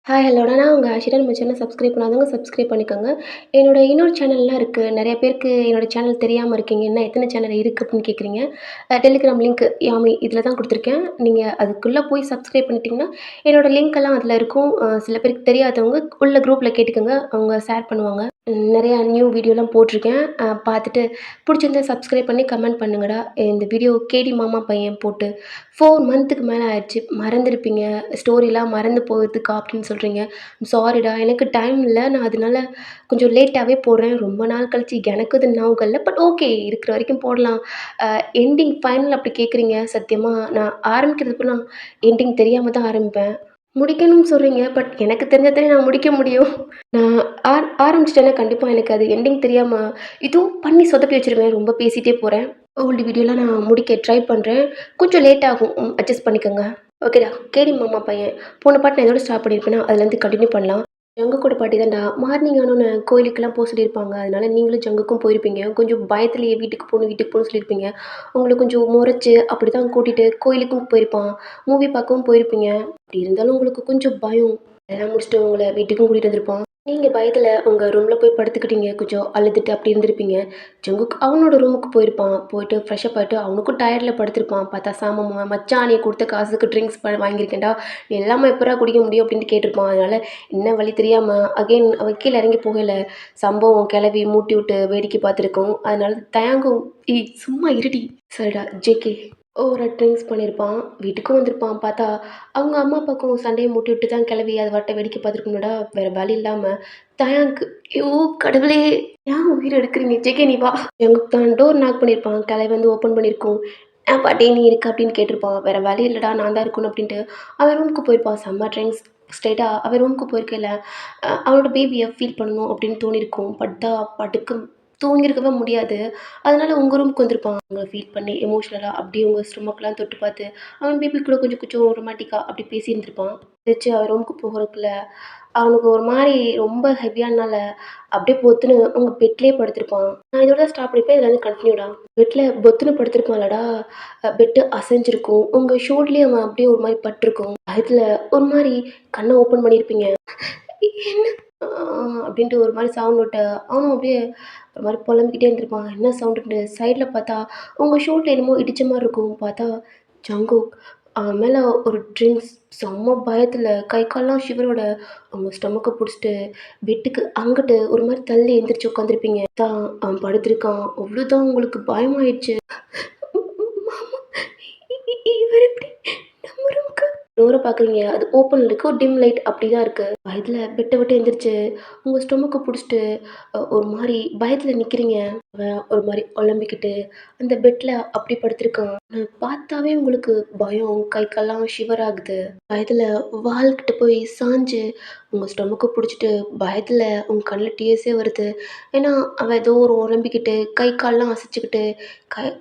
Hi ஹலோடா நான் உங்கள் ஆஷிரா. நம்ம சேனல் சப்ஸ்கிரைப் பண்ணாதவங்க சப்ஸ்கிரைப் பண்ணிக்கோங்க. என்னோட இன்னொரு சேனல்லாம் இருக்குது. நிறைய பேருக்கு என்னோட சேனல் தெரியாமல் இருக்கீங்க. என்ன எத்தனை சேனல் இருக்குது அப்படின்னு கேட்குறீங்க. டெலிகிராம் லிங்க் யாமி இதில் தான் கொடுத்துருக்கேன். நீங்கள் அதுக்குள்ளே போய் சப்ஸ்கிரைப் பண்ணிட்டீங்கன்னா என்னோட லிங்க் எல்லாம் அதில் இருக்கும். சில பேருக்கு தெரியாதவங்க உள்ள குரூப்பில் கேட்டுக்கோங்க. அவங்க ஷேர் பண்ணுவாங்க. நிறையா நியூ வீடியோலாம் போட்டிருக்கேன். பார்த்துட்டு பிடிச்சிருந்தா சப்ஸ்கிரைப் பண்ணி கமெண்ட் பண்ணுங்கடா. இந்த வீடியோ கேடி மாமா பையன் போட்டு 4 மந்த்துக்கு மேலே ஆயிடுச்சு. மறந்துருப்பீங்க. ஸ்டோரிலாம் மறந்து போகுதுக்கா அப்படின்னு சொல்கிறீங்க. சாரிடா, எனக்கு டைம் இல்லை. நான் அதனால கொஞ்சம் லேட்டாகவே போடுறேன். ரொம்ப நாள் கழிச்சு எனக்கு இது ஞாபகம் இல்லை. பட் ஓகே, இருக்கிற வரைக்கும் போடலாம். எண்டிங் ஃபைனல் அப்படி கேட்குறீங்க. சத்தியமாக நான் ஆரம்பிக்கிறதுக்குலாம் எண்டிங் தெரியாமல் தான் ஆரம்பிப்பேன். முடிக்கணும்னு சொல்கிறீங்க. பட் எனக்கு தெரிஞ்சா நான் முடிக்க முடியும். நான் ஆரம்பிச்சிட்டேன்னா கண்டிப்பாக எனக்கு அது எண்டிங் தெரியாமல் இதுவும் பண்ணி சொதப்பி வச்சுருவேன். ரொம்ப பேசிகிட்டே போகிறேன். ஓல்டு வீடியோலாம் நான் முடிக்க ட்ரை பண்ணுறேன். கொஞ்சம் லேட் ஆகும். அட்ஜஸ்ட் பண்ணிக்கோங்க. ஓகேடா. கேடி மாமா பையன் போன பாட்டு நான் எதோட ஸ்டாப் பண்ணியிருப்பேன்னா அதுலேருந்து கண்டினியூ பண்ணலாம். ஜங்கு கூட பாட்டி தான்டா. மார்னிங் ஆனோன்னே கோயிலுக்கெல்லாம் போக சொல்லியிருப்பாங்க. அதனால நீங்களும் ஜங்குக்கும் போயிருப்பீங்க. கொஞ்சம் பயத்துலேயே வீட்டுக்கு போகணும்னு சொல்லியிருப்பீங்க. உங்களை கொஞ்சம் முறைச்சு அப்படி தான் கூட்டிகிட்டு கோயிலுக்கும் போயிருப்பான். மூவி பார்க்கவும் போயிருப்பீங்க. அப்படி இருந்தாலும் உங்களுக்கு கொஞ்சம் பயம். அதெல்லாம் முடிச்சுட்டு உங்களை வீட்டுக்கும் கூட்டிகிட்டு வந்திருப்பான். நீங்கள் பயத்தில் உங்கள் ரூமில் போய் படுத்துக்கிட்டீங்க. கொஞ்சம் அழுதுட்டு அப்படி இருந்திருப்பீங்க. ஜங்குக் அவனோட ரூமுக்கு போயிருப்பான். போயிட்டு ஃப்ரெஷ்அப் ஆகிட்டு அவனுக்கும் டயர்டில் படுத்திருப்பான். பார்த்தா சாமம்மா மச்சான் நீ கொடுத்த காசுக்கு ட்ரிங்க்ஸ் வாங்கியிருக்கேன்டா, நீ எல்லாமே எப்படா குடிக்க முடியும் அப்படின்ட்டு கேட்டிருப்பான். அதனால் என்ன வழி தெரியாமல் அகைன் அவன் கீழே இறங்கி போகல. சம்பவம் கிளவி மூட்டி விட்டு வேடிக்கை பார்த்துருக்கோம். அதனால தயங்கும். சும்மா இருடி. சரிடா ஜேகே. ஓவரா ட்ரிங்க்ஸ் பண்ணியிருப்பான். வீட்டுக்கும் வந்திருப்பான். பார்த்தா அவங்க அம்மா அப்பாவுக்கும் சண்டையை மூட்டி விட்டு தான் கிளவி அது வாட்ட வேடிக்கை பார்த்துருக்கணும்டா. வேறு வழி இல்லாமல் தயாங்க். ஐயோ கடவுளே, ஏன் உயிர் எடுக்கிறீங்க? ஜெகே நீ வா. எங்களுக்கு தான் டோர் நாக் பண்ணியிருப்பான். கிளவி வந்து ஓப்பன் பண்ணியிருக்கோம். ஏன் பாட்டி நீ இருக்கு அப்படின்னு கேட்டிருப்பான். வேறு வழி இல்லைடா, நான் தான் இருக்கணும் அப்படின்ட்டு அவன் ரூமுக்கு போயிருப்பான். செம்ம ட்ரிங்க்ஸ். ஸ்ட்ரைட்டாக அவன் ரூமுக்கு போயிருக்கையில் அவனோட பேபியை ஃபீல் பண்ணணும் அப்படின்னு தோணியிருக்கும். பட்டா படுக்க தூங்கியிருக்கவே முடியாது. அதனால உங்கள் ரூமுக்கு வந்திருப்பான். அவங்க ஃபீல் பண்ணி எமோஷ்னலாக அப்படியே உங்கள் ஸ்டொமக்லாம் தொட்டு பார்த்து அவன் பேபி கூட கொஞ்சம் கொஞ்சம் ரொமான்டிக்காக அப்படி பேசியிருந்திருப்பான். திருச்சி அவன் ரூமுக்கு போகிறதுக்குள்ள அவனுக்கு ஒரு மாதிரி ரொம்ப ஹெவியானால அப்படியே பொத்துன்னு உங்கள் பெட்லேயே படுத்திருப்பான். நான் இதோட ஸ்டாப் பண்ணிப்பேன். இதில் வந்து கண்டினியூடா. பெட்டில் பொத்துன்னு படுத்திருப்பான்லடா. பெட்டு அசைஞ்சிருக்கும். உங்கள் ஷோல்ட்லேயே அவன் அப்படியே ஒரு மாதிரி பட்டிருக்கும். அதில் ஒரு மாதிரி கண்ணை ஓப்பன் பண்ணியிருப்பீங்க. என்ன அப்படின்ட்டு ஒரு மாதிரி சவுண்ட் விட்டு அவனும் அப்படியே ஒரு மாதிரி புலம்பிக்கிட்டே இருந்திருப்பான். என்ன சவுண்டுன்ட்டு சைடில் பார்த்தா உங்கள் ஷூட்டில் என்னமோ இடித்த மாதிரி இருக்கும். பார்த்தா ஜங்குக் அவன் மேலே ஒரு ட்ரிங்க்ஸ். செம்ம பயத்தில் கை கால்லாம் ஷிவரோட அவங்க ஸ்டொமக்கை பிடிச்சிட்டு பெட்டுக்கு அங்கிட்டு ஒரு மாதிரி தள்ளி எந்திரிச்சு உட்காந்துருப்பீங்க. தான் அவன் படுத்திருக்கான். அவ்வளோதான் உங்களுக்கு பயமாயிடுச்சு. மாமா, இவர் எப்படி நம்ம ரூமுக்கு டோரை பார்க்குறீங்க. அது ஓப்பன் இருக்கு. ஒரு டிம் லைட் அப்படி தான் இருக்கு. பயத்தில் பெட்டை விட்டு எந்திரிச்சு உங்கள் ஸ்டொமக்கை பிடிச்சிட்டு ஒரு மாதிரி பயத்தில் நிற்கிறீங்க. அவன் ஒரு மாதிரி ஒலம்பிக்கிட்டு அந்த பெட்டில் அப்படி படுத்திருக்கான். பார்த்தாவே உங்களுக்கு பயம். கை கால்லாம் ஷிவர் ஆகுது. பயத்தில் வால்கிட்ட போய் சாஞ்சு உங்கள் ஸ்டொமக்கை பிடிச்சிட்டு பயத்தில் உங்கள் கண்ணில் டிஎஸே வருது. ஏன்னா அவன் ஏதோ ஒரு உரம்பிக்கிட்டு கை கால்லாம் அசைச்சிக்கிட்டு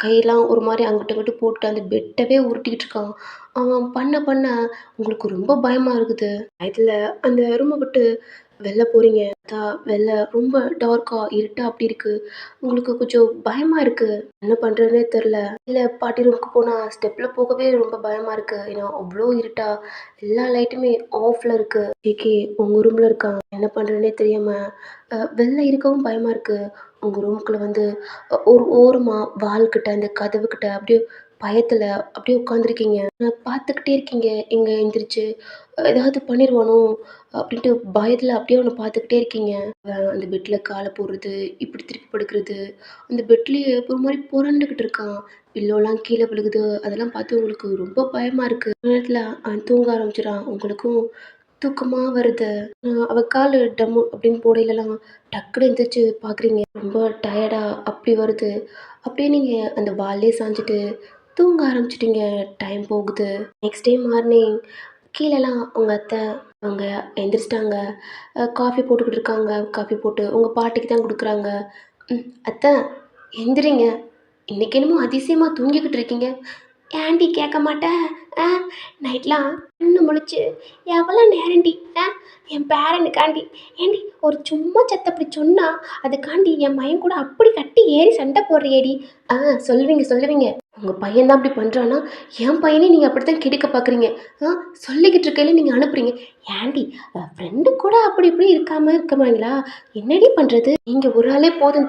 கையெல்லாம் ஒரு மாதிரி அங்கிட்டு இங்கிட்டு போட்டு அந்த பெட்டவே உருட்டிக்கிட்டு இருக்கான். அவன் பண்ண உங்களுக்கு ரொம்ப பயமாக இருக்குது. பயத்தில் அந்த ரூமை விட்டு வெளில போகிறீங்க. அதான் வெளில ரொம்ப டார்க்காக இருட்டாக அப்படி இருக்குது. உங்களுக்கு கொஞ்சம் பயமாக இருக்குது. என்ன பண்ணுறதுனே தெரில. இல்லை பாட்டி ரூமுக்கு போனால் ஸ்டெப்பில் போகவே ரொம்ப பயமாக இருக்குது. ஏன்னா அவ்வளோ இருட்டா எல்லா லைட்டுமே ஆஃபில் இருக்குது. ஏகே உங்கள் ரூமில் இருக்கான். என்ன பண்ணுறதுனே தெரியாமல் வெளில இருக்கவும் பயமாக இருக்குது. உங்கள் ரூமுக்குள்ளே வந்து ஒரு ஓரமாக வால்கிட்ட அந்த கதவுக்கிட்ட அப்படியே பயத்தில் அப்படியே உட்காந்துருக்கீங்க. பார்த்துக்கிட்டே இருக்கீங்க. எங்கே எந்திரிச்சு ஏதாவது பண்ணிடுவானோ அப்படின்ட்டு பயத்தில் அப்படியே அவனை பார்த்துக்கிட்டே இருக்கீங்க. அந்த பெட்டில் காலை போடுறது, இப்படி திருப்பி படுக்கிறது, அந்த பெட்லேயே ஒரு மாதிரி புரண்டுக்கிட்டு இருக்கான். பில்லோலாம் கீழே விழுகுது. அதெல்லாம் பார்த்து உங்களுக்கு ரொம்ப பயமாக இருக்குது. நேரத்தில் அவன் தூங்க ஆரம்பிச்சிடான். உங்களுக்கும் தூக்கமாக வருது. அவள் கால் டம்மு அப்படின்னு போடையிலலாம் டக்குன்னு எந்திரிச்சு பார்க்குறீங்க. ரொம்ப டயர்டாக அப்படி வருது. அப்படியே நீங்கள் அந்த வால்லே சாஞ்சிட்டு தூங்க ஆரம்பிச்சிட்டிங்க. டைம் போகுது. நெக்ஸ்ட் டே மார்னிங் கீழேலாம் உங்கள் அத்தை அவங்க எந்திரிச்சிட்டாங்க. காஃபி போட்டுக்கிட்டு இருக்காங்க. காஃபி போட்டு உங்கள் பாட்டிக்கு தான் கொடுக்குறாங்க. அத்தை எந்திரிங்க. இன்னைக்கு என்னமோ அதிசயமாக தூங்கிக்கிட்டு இருக்கீங்க. ஏன்டி கேட்க மாட்டேன்? ஆ நைட்லாம் கண்ணு முழிச்சு எவ்வளோ நேரம்டி என் பேரனுக்காண்டி ஏண்டி ஒரு சும்மா சத்த அப்படி சொன்னா அதுக்காண்டி என் மயன் கூட அப்படி கட்டி ஏறி சண்டை போடுறியேடி. சொல்லுவீங்க. உங்கள் பையன் தான் அப்படி பண்ணுறான்னா என் பையனே நீங்கள் அப்படி தான் கெடுக்க பார்க்குறீங்க. ஆ சொல்லிக்கிட்டு இருக்கையில நீங்கள் அனுப்புறீங்க. ஏன்டி ஃப்ரெண்டு கூட அப்படி இப்படி இருக்காமல் இருக்கமாங்களா? என்னடி பண்ணுறது? நீங்கள் ஒரு ஆளே போதும்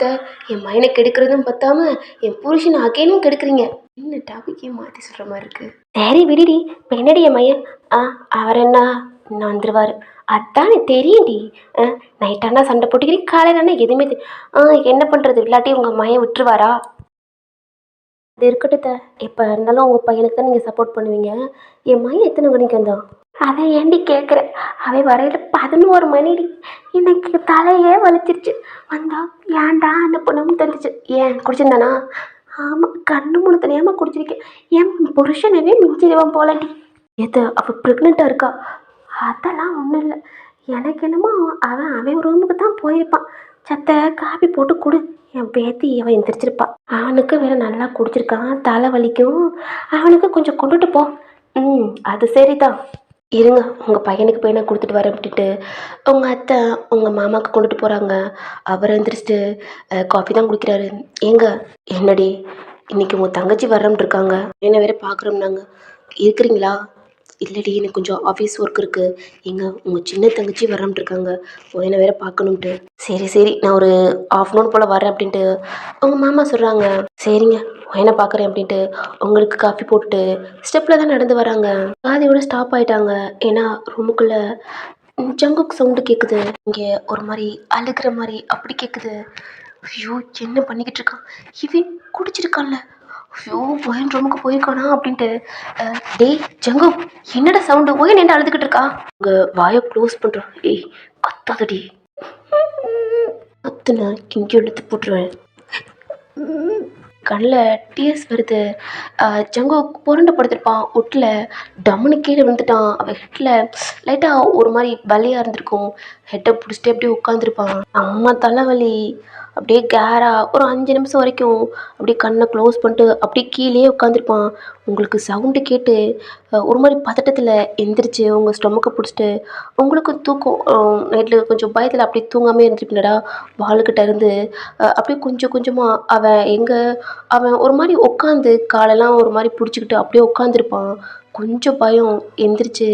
என் பையனை கெடுக்கிறதும் பத்தாம என் புருஷனை அகைனும் கெடுக்குறீங்க. என்ன டாபிக்கே மாற்றி சொல்கிற மாதிரி இருக்கு. சரி விடுடி. இப்போ என்னடி என் மையன்? அவர் என்ன இன்னும் வந்துடுவார். அதானே தெரியும்டி. நைட்டானா சண்டை போட்டுக்கிறீ, காலையிலானா எதுவுமே என்ன பண்ணுறது? இல்லாட்டி உங்கள் மையன் விட்டுருவாரா? அது இருக்கட்டும். எப்போ இருந்தாலும் உங்கள் பையனுக்கு தான் நீங்கள் சப்போர்ட் பண்ணுவீங்க. என் மையன் எத்தனை மணிக்கு வந்தான்? அதை ஏண்டி கேட்குறேன்? அவன் வரையில் 11 மணிடி. இன்னைக்கு தலையே வலிச்சிருச்சு. வந்தா ஏன்டா அனுப்பணும்னு தெரிஞ்சிச்சு. ஏன் குடிச்சிருந்தானா? ஆமாம், கண்ணு மூணு தெரியாமல் குடிச்சிருக்கேன். என் புருஷனவே மிஞ்சிடுவான் போலடி. எது அவள் ப்ரெக்னெண்ட்டாக இருக்கா? அதெல்லாம் ஒன்றும் இல்லை. எனக்கு என்னமோ அவன் அவன் ரூமுக்கு தான் போயிருப்பான். சத்த காபி போட்டு கொடு. என் பேத்தி அவன் எந்திரிச்சிருப்பா. அவனுக்கு வேற நல்லா குடிச்சிருக்கான், தலை வலிக்கும். அவனுக்கு கொஞ்சம் கொண்டுட்டு போ. அது சரிதான். இருங்க, உங்கள் பையனுக்கு போய் நான் கொடுத்துட்டு வரேன் அப்படின்ட்டு உங்கள் அத்தை உங்கள் மாமாவுக்கு கொண்டுட்டு போகிறாங்க. அவர் எந்திரிச்சிட்டு காஃபி தான் குடிக்கிறாரு. ஏங்க என்னடி இன்னைக்கு உங்கள் தங்கச்சி வர்றோம்னு இருக்காங்க, என்ன வேற பார்க்குறோம்னாங்க. இருக்கிறீங்களா? இல்லடி, எனக்கு கொஞ்சம் ஆஃபீஸ் ஒர்க் இருக்குது. உங்கள் சின்ன தங்கச்சி வர்றோம்னு இருக்காங்க, என்ன வேற பார்க்கணுன்ட்டு. சரி நான் ஒரு ஆஃப்டர்நூன் போல் வரேன் அப்படின்ட்டு உங்கள் மாமா சொல்கிறாங்க. சரிங்க என்ன பார்க்குறேன் அப்படின்ட்டு உங்களுக்கு காஃபி போட்டுட்டு ஸ்டெப்பில் தான் நடந்து வராங்க. பாதியோட ஸ்டாப் ஆகிட்டாங்க. ஏன்னா ரூமுக்குள்ளே ஜங்குக் சவுண்டு கேட்குது. இங்கே ஒரு மாதிரி அழுகிற மாதிரி அப்படி கேட்குது. ஐயோ என்ன பண்ணிக்கிட்டு இருக்கான் இவன்? குடிச்சிருக்கான்ல. ஐயோ ஒயன் ரூமுக்கு போயிருக்கானா அப்படின்ட்டு டேய் ஜங்கு, என்னடா சவுண்டு? ஒயன் என்ன அழுதுகிட்டு இருக்கா? உங்கள் வாயை க்ளோஸ் பண்ணுறான். ஏய் கத்தாதடி. கத்துனா கிங்கி எடுத்து போட்டுருவேன். கண்ணில் டீயர்ஸ் வருது. ஜங்கு புரண்டு படுத்திருப்பான். ஒட்டில் டம்முன்னு கீழே விழுந்துட்டான். அவன் ஹெட்டில் லைட்டாக ஒரு மாதிரி வலியாக இருந்திருக்கும். ஹெட்டை பிடிச்சிட்டு அப்படியே உட்காந்துருப்பான். அம்மா தலைவலி. அப்படியே கேராக ஒரு 5 நிமிஷம் வரைக்கும் அப்படியே கண்ணை க்ளோஸ் பண்ணிட்டு அப்படியே கீழே உட்காந்துருப்பான். உங்களுக்கு சவுண்டு கேட்டு ஒரு மாதிரி பதட்டத்தில் எந்திரிச்சு உங்கள் ஸ்டொமக்கை பிடிச்சிட்டு உங்களுக்கு தூக்கம் நைட்டில் கொஞ்சம் பயத்தில் அப்படியே தூங்காமே இருந்துருப்பீங்களடா. வாளுக்கிட்ட இருந்து அப்படியே கொஞ்சம் கொஞ்சமாக அவன் ஒரு மாதிரி உட்காந்து காலெல்லாம் ஒரு மாதிரி பிடிச்சிக்கிட்டு அப்படியே உட்காந்துருப்பான். கொஞ்சம் பயம். எந்திரிச்சு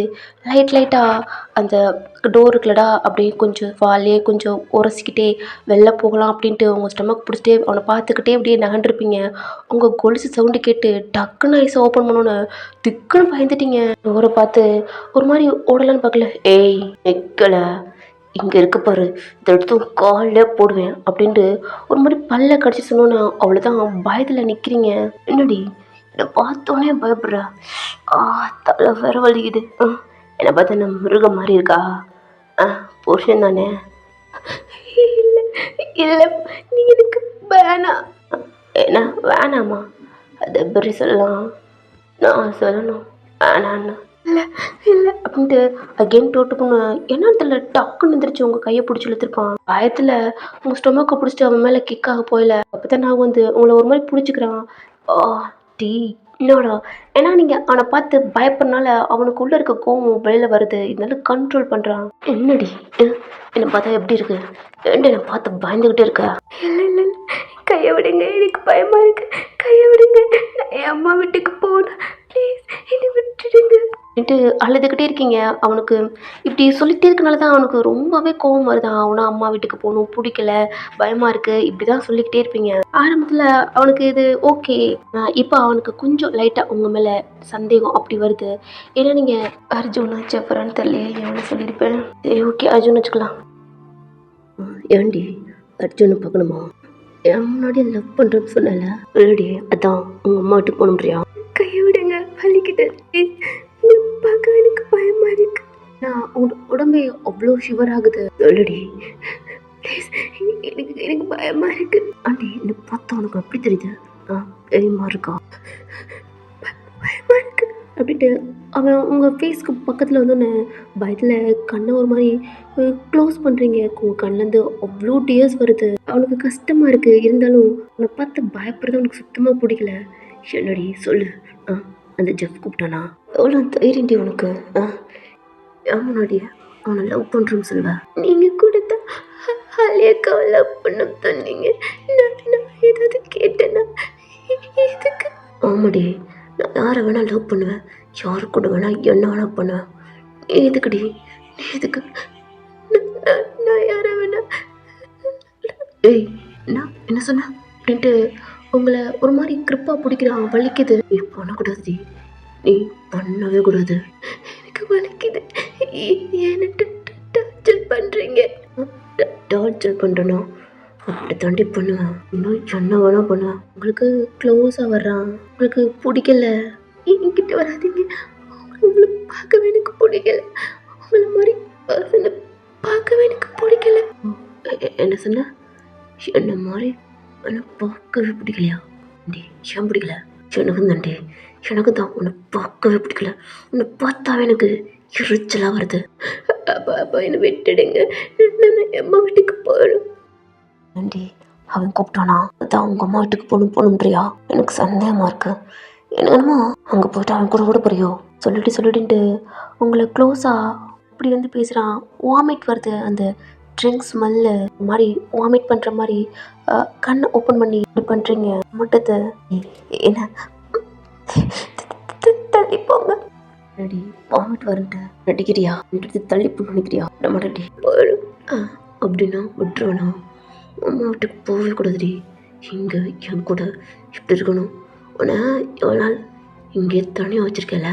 லைட்டாக அந்த டோர் இருக்குல்லடா, அப்படியே கொஞ்சம் வாலையே கொஞ்சம் உரசிக்கிட்டே வெளில போகலாம் அப்படின்ட்டு உங்கள் ஸ்டொமக் பிடிச்சிட்டே அவனை பார்த்துக்கிட்டே அப்படியே நகண்டிருப்பீங்க. உங்கள் கொலுசு சவுண்டு கேட்டு டக்குன்னு ஐஸை ஓப்பன் பண்ணோன்னு திக்குன்னு பயந்துட்டீங்க. டோரை பார்த்து ஒரு மாதிரி ஓடலான்னு பார்க்கல. ஏய் நிற்கலை, இங்கே இருக்க பாரு, இதை எடுத்து காலில் போடுவேன் அப்படின்ட்டு ஒரு மாதிரி பல்ல கடிச்சு சொன்னோன்னா அவ்வளோதான் பயத்தில் நிற்கிறீங்க. என்னடி என்னை பார்த்தோன்னே பயப்படுறா? தலை வேற வலிக்குது. என்னை பார்த்தா நான் மிருகம் மாதிரி இருக்கா? புருஷன் தானே? இல்லை இல்லை, நீ எனக்கு வேணாம். என்ன வேணாமா? அதை எப்படி சொல்லலாம்? நான் சொல்லணும் வேணான்னு. இல்லை அப்படின்ட்டு அகெயின் டோட்டுக்குன்னு என்னன்னு தெரியல டக்குன்னு வந்துருச்சு. உங்கள் கையை பிடிச்சி இழுத்துருப்பான். பயத்தில் உங்கள் ஸ்டொமக்கை பிடிச்சிட்டு அவன் மேலே கிக்காக போயில. அப்போ தான் நான் வந்து உங்களை ஒரு மாதிரி பிடிச்சிக்கிறான். டீ என்னோடா? ஏன்னா நீங்கள் அவனை பார்த்து பயப்படுறனால அவனுக்கு உள்ளே இருக்க கோவம் வெளியில் வருது. இதனால கண்ட்ரோல் பண்ணுறான். என்னடி என்னை பார்த்தா எப்படி இருக்கு? ஏன்டி என்னை பார்த்து பயந்துக்கிட்டே இருக்கா? இல்லை கையை விடுங்க, எனக்கு பயமாக இருக்கு. கையை விடுங்க, நான் என் அம்மா வீட்டுக்கு போகணும், ப்ளீஸ் என்னை விட்டுடுங்க அழுதுகிட்டே இருக்கீங்க. அவனுக்கு இப்படி சொல்லிகிட்டே இருக்கனால தான் அவனுக்கு ரொம்பவே கோவம் வருதான். அவனும் அம்மா வீட்டுக்கு போகணும், பிடிக்கல, பயமாக இருக்குது, இப்படி தான் சொல்லிக்கிட்டே இருப்பீங்க. ஆரம்பத்தில் அவனுக்கு இது ஓகே. இப்போ அவனுக்கு கொஞ்சம் லைட்டாக உங்கள் மேலே சந்தேகம் அப்படி வருது. ஏன்னா நீங்கள் அர்ஜுனா ஜஃபரான்னு தெரியலையே, எவனை சொல்லியிருப்பேன். சரி ஓகே அர்ஜுன் வச்சுக்கலாம். ஏன்டி அர்ஜுனை பார்க்கணுமா? என் முன்னாடி லவ் பண்ணுறேன்னு சொன்னல இல்லடி, அதான் உங்கள் அம்மா வீட்டுக்கு போகணும்றியா? கையை விடுங்க, வலிக்கிட்டு பார்க்க எனக்கு பயமா இருக்கு. நான் உடம்பே அவ்வளோ ஷிவர் ஆகுது. சொல்லடி ப்ளீஸ், எனக்கு பயமா இருக்கு. ஆண்டி என்னை பார்த்தா உனக்கு எப்படி தெரியுது? பயமா இருக்கா? பயமா இருக்கு அப்படின்ட்டு அவன் உங்கள் ஃபேஸ்க்கு பக்கத்தில் வந்தோன்னே பயத்தில் கண்ணை ஒரு மாதிரி க்ளோஸ் பண்ணுறீங்க. உங்கள் கண்ணிலேருந்து அவ்வளோ டீயர்ஸ் வருது. அவனுக்கு கஷ்டமாக இருக்குது. இருந்தாலும் அவனை பார்த்து பயப்படுறது அவனுக்கு சுத்தமாக பிடிக்கல. என்னடி சொல்லு? அந்த ஜெஃப் கூப்பிட்டானா? எவ்வளோ தைரியண்டி உனக்கு? முன்னாடி அவனை லவ் பண்ணுறோன்னு சொல்லுவேன். நீங்கள் கூட தான் அலியாக்காவை லவ் பண்ண சொன்னீங்க. நான் ஏதாவது கேட்டேன்னா எதுக்கு? ஆமாடி, நான் யாரை வேணா லவ் பண்ணுவேன். யாரு கூட வேணா என்ன வேணா பண்ணுவேன். நீ எதுக்குடி? நீ எதுக்கு? நான் யாரை வேணா ஏய் என்ன சொன்ன அப்படின்ட்டு உங்களை ஒரு மாதிரி கிரிப்பா பிடிக்கிறான், வலிக்குது. நீ பண்ணக்கூடாது, நீ பண்ணவே கூடாது. எனக்கு வலிக்குது. ஏன்னு டார்ச்சர் பண்ணுறீங்க? டார்ச்சர் பண்ணுறேன்னா அப்படி தாண்டி பண்ணுவேன். இன்னும் என்ன வேணா பண்ணுவேன். உங்களுக்கு க்ளோஸாக வர்றான், உங்களுக்கு பிடிக்கல, என்கிட்ட வராதீங்க. உங்களை பார்க்கவே எனக்கு பிடிக்கல. உங்களை மாதிரி பர்சனை பார்க்கவே எனக்கு பிடிக்கல. என்ன சொன்ன? என்ன மாதிரி என்னை பார்க்கவே பிடிக்கலையா? டி ஏன் பிடிக்கல? எனக்கும் தாண்டி, எனக்கு தான் உன்னை பார்க்கவே பிடிக்கல. உன்னை பார்த்தாவே எனக்கு எரிச்சலாக வருது. அப்பா அப்பா என்னை விட்டுடுங்க, நான் அம்மா வீட்டுக்கு போகணும். ஆண்டி அவன் கூப்பிட்டானா அதான் உங்கள் அம்மா வீட்டுக்கு போகணுன்றியா? எனக்கு சந்தேகமாக இருக்கு. என்னமோ அங்கே போயிட்டு அவன் கூட கூட போறியோ? சொல்லிட்டுன்ட்டு உங்களை க்ளோஸாக இப்படி வந்து பேசுகிறான். வாமிட் வருது, அந்த ட்ரிங்க் ஸ்மெல்லு மாதிரி வாமிட் பண்ணுற மாதிரி. கண்ணை ஓப்பன் பண்ணி இப்படி பண்ணுறீங்க மட்டுத்தை. என்ன தள்ளி போங்க. ரெடி வாமிட் வரன்ட்டு நடிக்கிறியா? தள்ளி போக நினைக்கிறியா? மாட்டேடி போயிடும். அப்படின்னா விட்டுருவேனா? அம்மா வீட்டுக்கு போகவே கூடாதுடி. இங்கே என் கூட இப்படி இருக்கணும். உன்னை எவ்வளோ நாள் இங்கே தனியாக வச்சுருக்கல.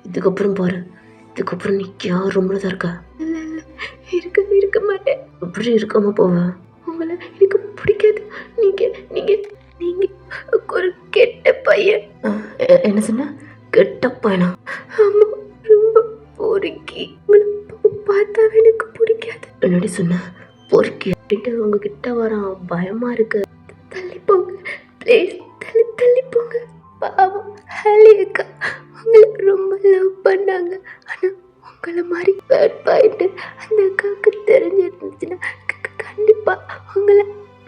இதுக்கப்புறம் பாரு, இதுக்கப்புறம் நீ யார் ரூமில் தான் இருக்க? இருக்க மாட்டேன். எப்படி இருக்காம போவேன்? உங்களை எனக்கு பிடிக்காது. நீங்கள் ஒரு கெட்ட பையன். என்ன சொன்ன? கெட்ட பையனா? ஆமாம், ரொம்ப பொறுக்கி. உங்களை பார்த்தாவே எனக்கு பிடிக்காது. என்னடி சொன்ன? பொறுக்கி அப்படின்ட்டு உங்ககிட்ட வரான், பயமா இருக்கு. தள்ளி போங்க ப்ளீஸ், தள்ளி போங்க. பாவம் ஹலி அக்கா உங்களை ரொம்ப லவ் பண்ணாங்க. ஆனால் உங்களை மாதிரி பேட் பாயிண்ட்டு அந்த அக்காவுக்கு தெரிஞ்சிருந்துச்சுன்னா கண்டிப்பாக உங்களை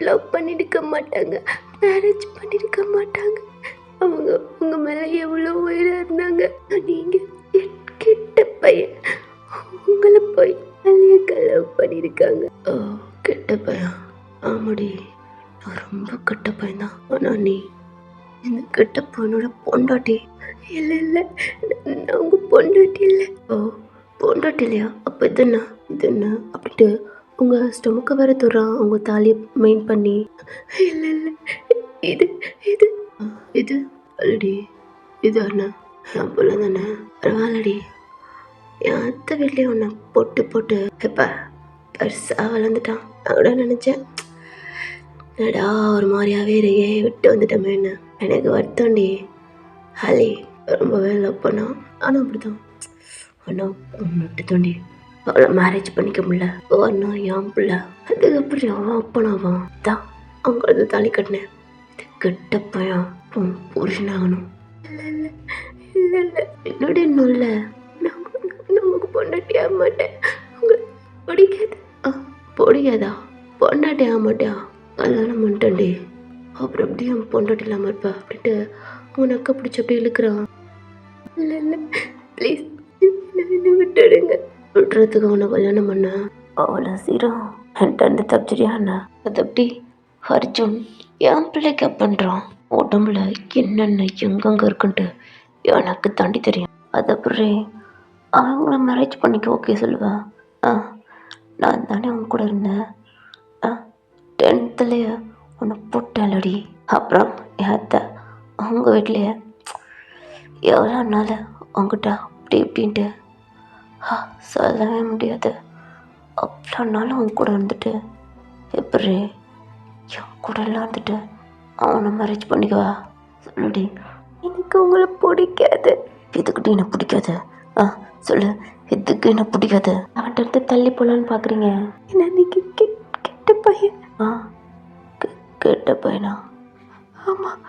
லவ் பண்ணியிருக்க மாட்டாங்க, மேரேஜ் பண்ணியிருக்க மாட்டாங்க. அவங்க உங்கள் மேலே எவ்வளோ உயிராக இருந்தாங்க. நீங்கள் கெட்ட பையன், உங்களை போய் அக்கா லவ் பண்ணியிருக்காங்க. ஓ கெட்ட பையன்? ஆமாடி, நான் ரொம்ப கெட்ட பையன் தான். ஆனால் நீ இந்த கெட்ட பையனோட பொண்டாட்டி. இல்லை நான் உங்கள் பொண்டாட்டி இல்லை. ஓ பொண்டாட்டி இல்லையா? அப்போ இது என்ன அப்படின்ட்டு உங்கள் ஸ்டொமக்கை வேற தொடுறான், உங்கள் தாலியை மெயின் பண்ணி. இல்லை இது இது இது அல்லடி, இது அண்ணா என் பிள்ளை தானே. பரவாயில்லடி, என் அத்தை வீட்லேயே ஒன்று போட்டு எப்போ பெருசாக வளர்ந்துட்டான். நான் கூட நினச்சேன் என்னடா ஒரு மாதிரியாவே இறையே விட்டு வந்துட்டோமேன்னு. எனக்கு வருத்தம்டி. ஹலி ரொம்பவே லவ் பண்ணான். ஆனால் அப்படிதான் அண்ணா விட்டு தோண்டி அவளை மேரேஜ் பண்ணிக்க முடியல. அண்ணா என் பிள்ளை, அதுக்கப்புறம் அவன் அப்பனாவான் தான் அவங்க வந்து தாலி கட்டினேன். இது கெட்ட பையன் புருஷனாகணும். இல்லை என்னோட இன்னும் இல்லை, நமக்கு பொண்டாட்டி ஆக மாட்டேன். உங்களுக்கு பிடிக்காது? பிடிக்காதா? பொண்டாட்டி ஆக மாட்டியா? கல்யாணம் பண்ணிட்டேன்டி, அப்புறம் அப்படியே அவன் பொண்டாட்டி இல்லாமல் இருப்பா அப்படின்ட்டு அவன் அக்கா பிடிச்சி அப்படியே இழுக்கிறான். இல்லை ப்ளீஸ் என்ன விட்டுடுங்க. விட்டுறதுக்கு அவனை கல்யாணம் பண்ண அவ்வளோ சீரம் என்கிட்ட தப்பிச்சிரியாண்ணா? அது அப்படி அர்ஜுன் என் பிள்ளைக்கு பண்ணுறான். உடம்புல என்னென்ன எங்கெங்கே இருக்குன்ட்டு எனக்கு தாண்டி தெரியும். அது அப்புறம் அவங்கள மேரேஜ் பண்ணிக்க ஓகே சொல்லுவேன். நான் தானே அவங்க கூட இருந்தேன். 10th உன்னை போட்டேன்லடி. அப்புறம் என் அத்தை அவங்க வீட்லையே எவ்வளோ நாள் அவங்ககிட்ட அப்படி இப்படின்ட்டு சொல்லவே முடியாது. அவ்வளோ நாள் அவங்க கூட இருந்துட்டு எப்படி என் கூட எல்லாம் இருந்துட்டு அவனை மேரேஜ் பண்ணிக்குவா சொல்லுடி. எனக்கு உங்களை பிடிக்காது. எதுக்கிட்ட என்ன பிடிக்காது? சொல்லு, எதுக்கு என்ன பிடிக்காது? அவன்கிட்ட இருந்து தள்ளி போகலான்னு பார்க்குறீங்க. என்ன நீங்கள் கெட்ட பையன்? கெட்ட பையனா? ஆமாம்,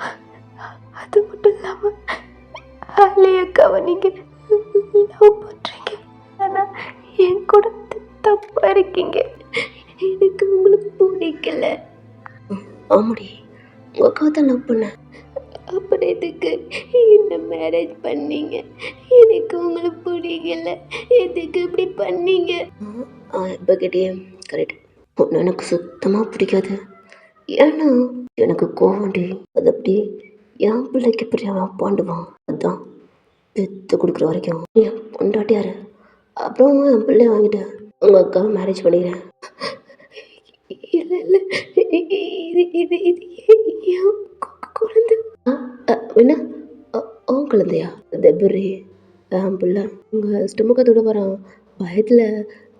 அது மட்டும் இல்லாமல் அக்காவை நீங்கள் லவ் பண்ணுறீங்க. ஆனால் என் கூட தப்பாக இருக்கீங்க. எனக்கு உங்களுக்கு பிடிக்கல. ஆமாடி, உங்கள் அக்காவை தான் லவ் பண்ணேன். அப்புறம் எதுக்கு என்ன மேரேஜ் பண்ணீங்க? எனக்கு உங்களை பிடிக்கல, எதுக்கு இப்படி பண்ணீங்க? இப்போ கேட்டியே கரெக்ட். ஒன்று எனக்கு சுத்தமாக பிடிக்காது. ஏன்னா எனக்கு கோவண்டி. அது அப்படி என் பிள்ளைக்கு இப்படி அவன் அப்பாண்டுவான். அதான் பெத்து கொடுக்குற வரைக்கும் என் பொண்டாட்டியாரு. அப்புறம் என் பிள்ளைய வாங்கிட்டு உங்கள் அக்காவை மேரேஜ் பண்ணிக்கிறேன். இல்ல, இல்ல. இது இது இது என் குழந்தை. ஆ என்ன? உன் குழந்தையா? அது எப்படி என் பிள்ளை உங்கள் ஸ்டொமக்கத்தோட வரான் பயத்தில்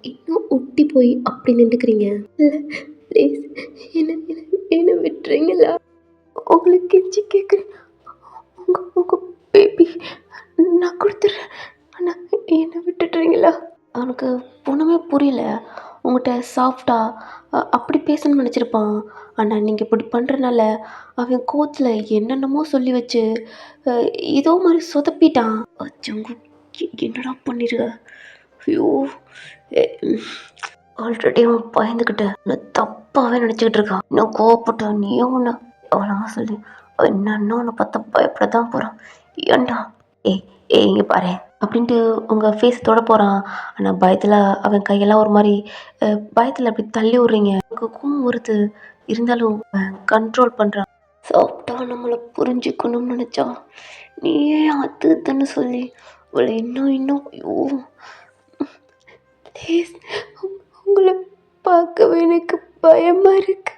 இன்னும் ஒட்டி போய் அப்படி நின்றுக்கிறீங்க. இல்லை ப்ளீஸ் என்ன என்ன என்ன விட்டுறீங்களா? உங்களுக்கு கெஞ்சி கேட்குறேன். உங்கள் பேபி நான் கொடுத்துட்றேன். ஆனால் என்னை விட்டுடுறீங்களா? அவனுக்கு ஒன்றுமே புரியல. உங்கள்கிட்ட சாஃப்டாக அப்படி பேசணும்னு நினச்சிருப்பான். ஆனால் நீங்கள் இப்படி பண்ணுறனால அவன் கோவத்தில் என்னென்னமோ சொல்லி வச்சு ஏதோ மாதிரி சொதப்பிட்டான். அச்சங்க என்னடா பண்ணிடுக? ஐயோ ஆல்ரெடி அவன் பயந்துக்கிட்ட நான் தப்பாகவே நினச்சிக்கிட்டு இருக்கான். இன்னும் கோவப்பட்ட நீயும் ஒன்று அவ்வளோவா சொல்லி என்னன்னா உன்னை பார்த்தா பயப்பட தான் போகிறான். ஏன்டா ஏய் ஏய் இங்கே பாரு அப்படின்ட்டு உங்கள் ஃபேஸ் தொட போகிறான். ஆனால் பயத்தில் அவன் கையெல்லாம் ஒரு மாதிரி பயத்தில் அப்படி தள்ளி விட்றீங்க. எனக்கு கோவம் வருது, இருந்தாலும் கண்ட்ரோல் பண்ணுறான். சாப்பிட்டா நம்மளை புரிஞ்சுக்கணும்னு நினச்சா நீ ஏன் அது இதுன்னு சொல்லி அவளை இன்னும் இன்னும் ஐயோ ப்ளீஸ் உங்களை பார்க்கவே எனக்கு பயமா இருக்கு.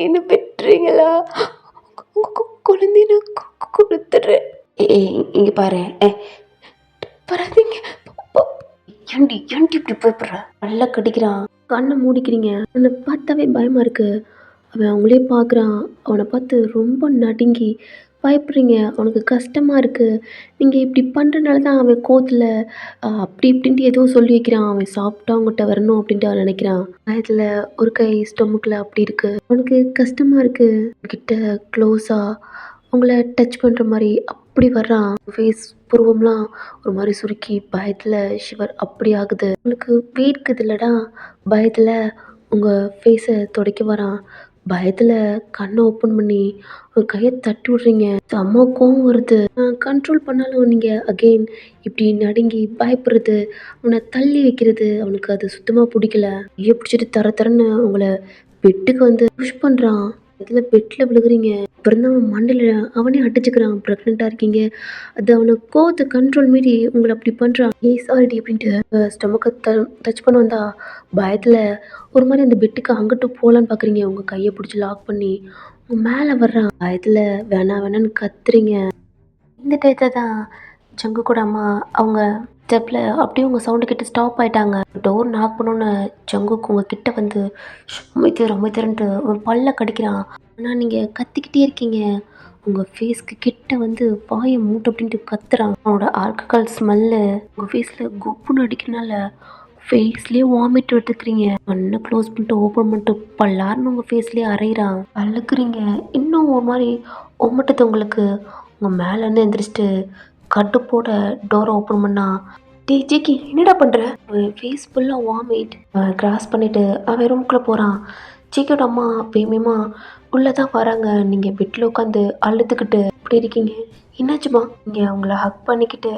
என்ன பெற்றீங்களா? குழந்தை நான் கொடுத்துட்றேன். இங்கே பாரு வராதீங்க. ஏண்டி ஏண்டி இப்படி போய்ப்படுற? நல்லா கடிக்கிறான். கண்ணை மூடிக்கிறீங்க. அவனை பார்த்தாவே பயமா இருக்கு. அவன் அவங்களே பார்க்குறான். அவனை பார்த்து ரொம்ப நடுங்கி பயப்படுறீங்க. அவனுக்கு கஷ்டமாக இருக்குது. நீங்கள் இப்படி பண்ணுறனால தான் அவன் கோவத்தில் அப்படி இப்படின்ட்டு ஏதோ சொல்லி வைக்கிறான். அவன் சாப்பிட்டா அவங்ககிட்ட வரணும் அப்படின்ட்டு அவன் நினைக்கிறான். அதில் ஒரு கை ஸ்டொமக்கில் அப்படி இருக்குது. அவனுக்கு கஷ்டமாக இருக்குது. கிட்ட க்ளோஸாக அவங்கள டச் பண்ணுற மாதிரி அப்படி வர்றான். ஃபேஸ் புருவம்லாம் ஒரு மாதிரி சுருக்கி பயத்தில் ஷிவர் அப்படி ஆகுது. உங்களுக்கு வேர்க்குது இல்லடா பயத்தில் உங்கள் ஃபேஸை துடைக்க வரான். பயத்தில் கண்ணை ஓப்பன் பண்ணி உங்கள் கையை தட்டி விட்றீங்க. செம்ம கோவம் வருது. கண்ட்ரோல் பண்ணாலும் நீங்கள் அகெயின் இப்படி நடுங்கி பயப்படுறது, அவனை தள்ளி வைக்கிறது அவனுக்கு அது சுத்தமாக பிடிக்கல. கையை பிடிச்சிட்டு தர தரன்னு உங்களை பெட்டுக்கு வந்து புஷ் பண்ணுறான். இதில் பெட்டில் விழுகுறீங்க. அப்புறம் தான் அவன் மண்டையில் அவனே அடிச்சுக்கிறான். ப்ரெக்னெண்ட்டாக இருக்கீங்க. அது அவனை கோவத்தை கண்ட்ரோல் மீறி உங்களை அப்படி பண்ணுறான். சாரிடி அப்படின்ட்டு ஸ்டொமக்கை டச் பண்ண வந்தா பயத்தில் ஒரு மாதிரி அந்த பெட்டுக்கு அங்கிட்டு போகலான்னு பார்க்குறீங்க. உங்கள் கையை பிடிச்சி லாக் பண்ணி உங்கள் மேலே வர்றான். பயத்தில் வேணாம் வேணான்னு கத்துறீங்க. இந்த டயத்தில் தான் ஜங்கு கூட அம்மா அவங்க ஸ்டெப்பில் அப்படியே உங்கள் சவுண்டு கிட்ட ஸ்டாப் ஆகிட்டாங்க. டோர் நாக் பண்ணோன்னு ஜங்குக்கு உங்கள் கிட்ட வந்து அமைத்திரன்ட்டு அவன் பல்ல கடிக்கிறான். ஆனால் நீங்கள் கத்திக்கிட்டே இருக்கீங்க. உங்கள் ஃபேஸ்க்கு கிட்ட வந்து வாயை மூட்டு அப்படின்ட்டு கத்துறான். அவனோட ஆல்கஹால் ஸ்மெல்லு உங்கள் ஃபேஸில் குப்புன்னு அடிக்கிறனால ஃபேஸ்லேயே வாமிட் எடுத்துக்கிறீங்க. கண்ணை க்ளோஸ் பண்ணிட்டு ஓப்பன் பண்ணிட்டு பல்லாருன்னு உங்கள் ஃபேஸ்லேயே அரைகிறான். அழுக்குறீங்க. இன்னும் ஒரு மாதிரி ஒமட்டுது உங்களுக்கு. உங்கள் மேலேருந்து எந்திரிச்சிட்டு கடுப்போட டோரை ஓப்பன் பண்ணா ஜிக்கி என்னடா பண்ணுற? ஃபேஸ் ஃபுல்லாக வாமிட். கிராஸ் பண்ணிவிட்டு அவன் ரூம்குள்ளே போகிறான். ஜிக்கியோட அம்மா வேகமாக உள்ளே தான் வராங்க. நீங்கள் பெட்டில் உட்காந்து அழுதுகிட்டு அப்படி இருக்கீங்க. என்னாச்சுமா? நீங்கள் அவங்கள ஹக் பண்ணிக்கிட்டு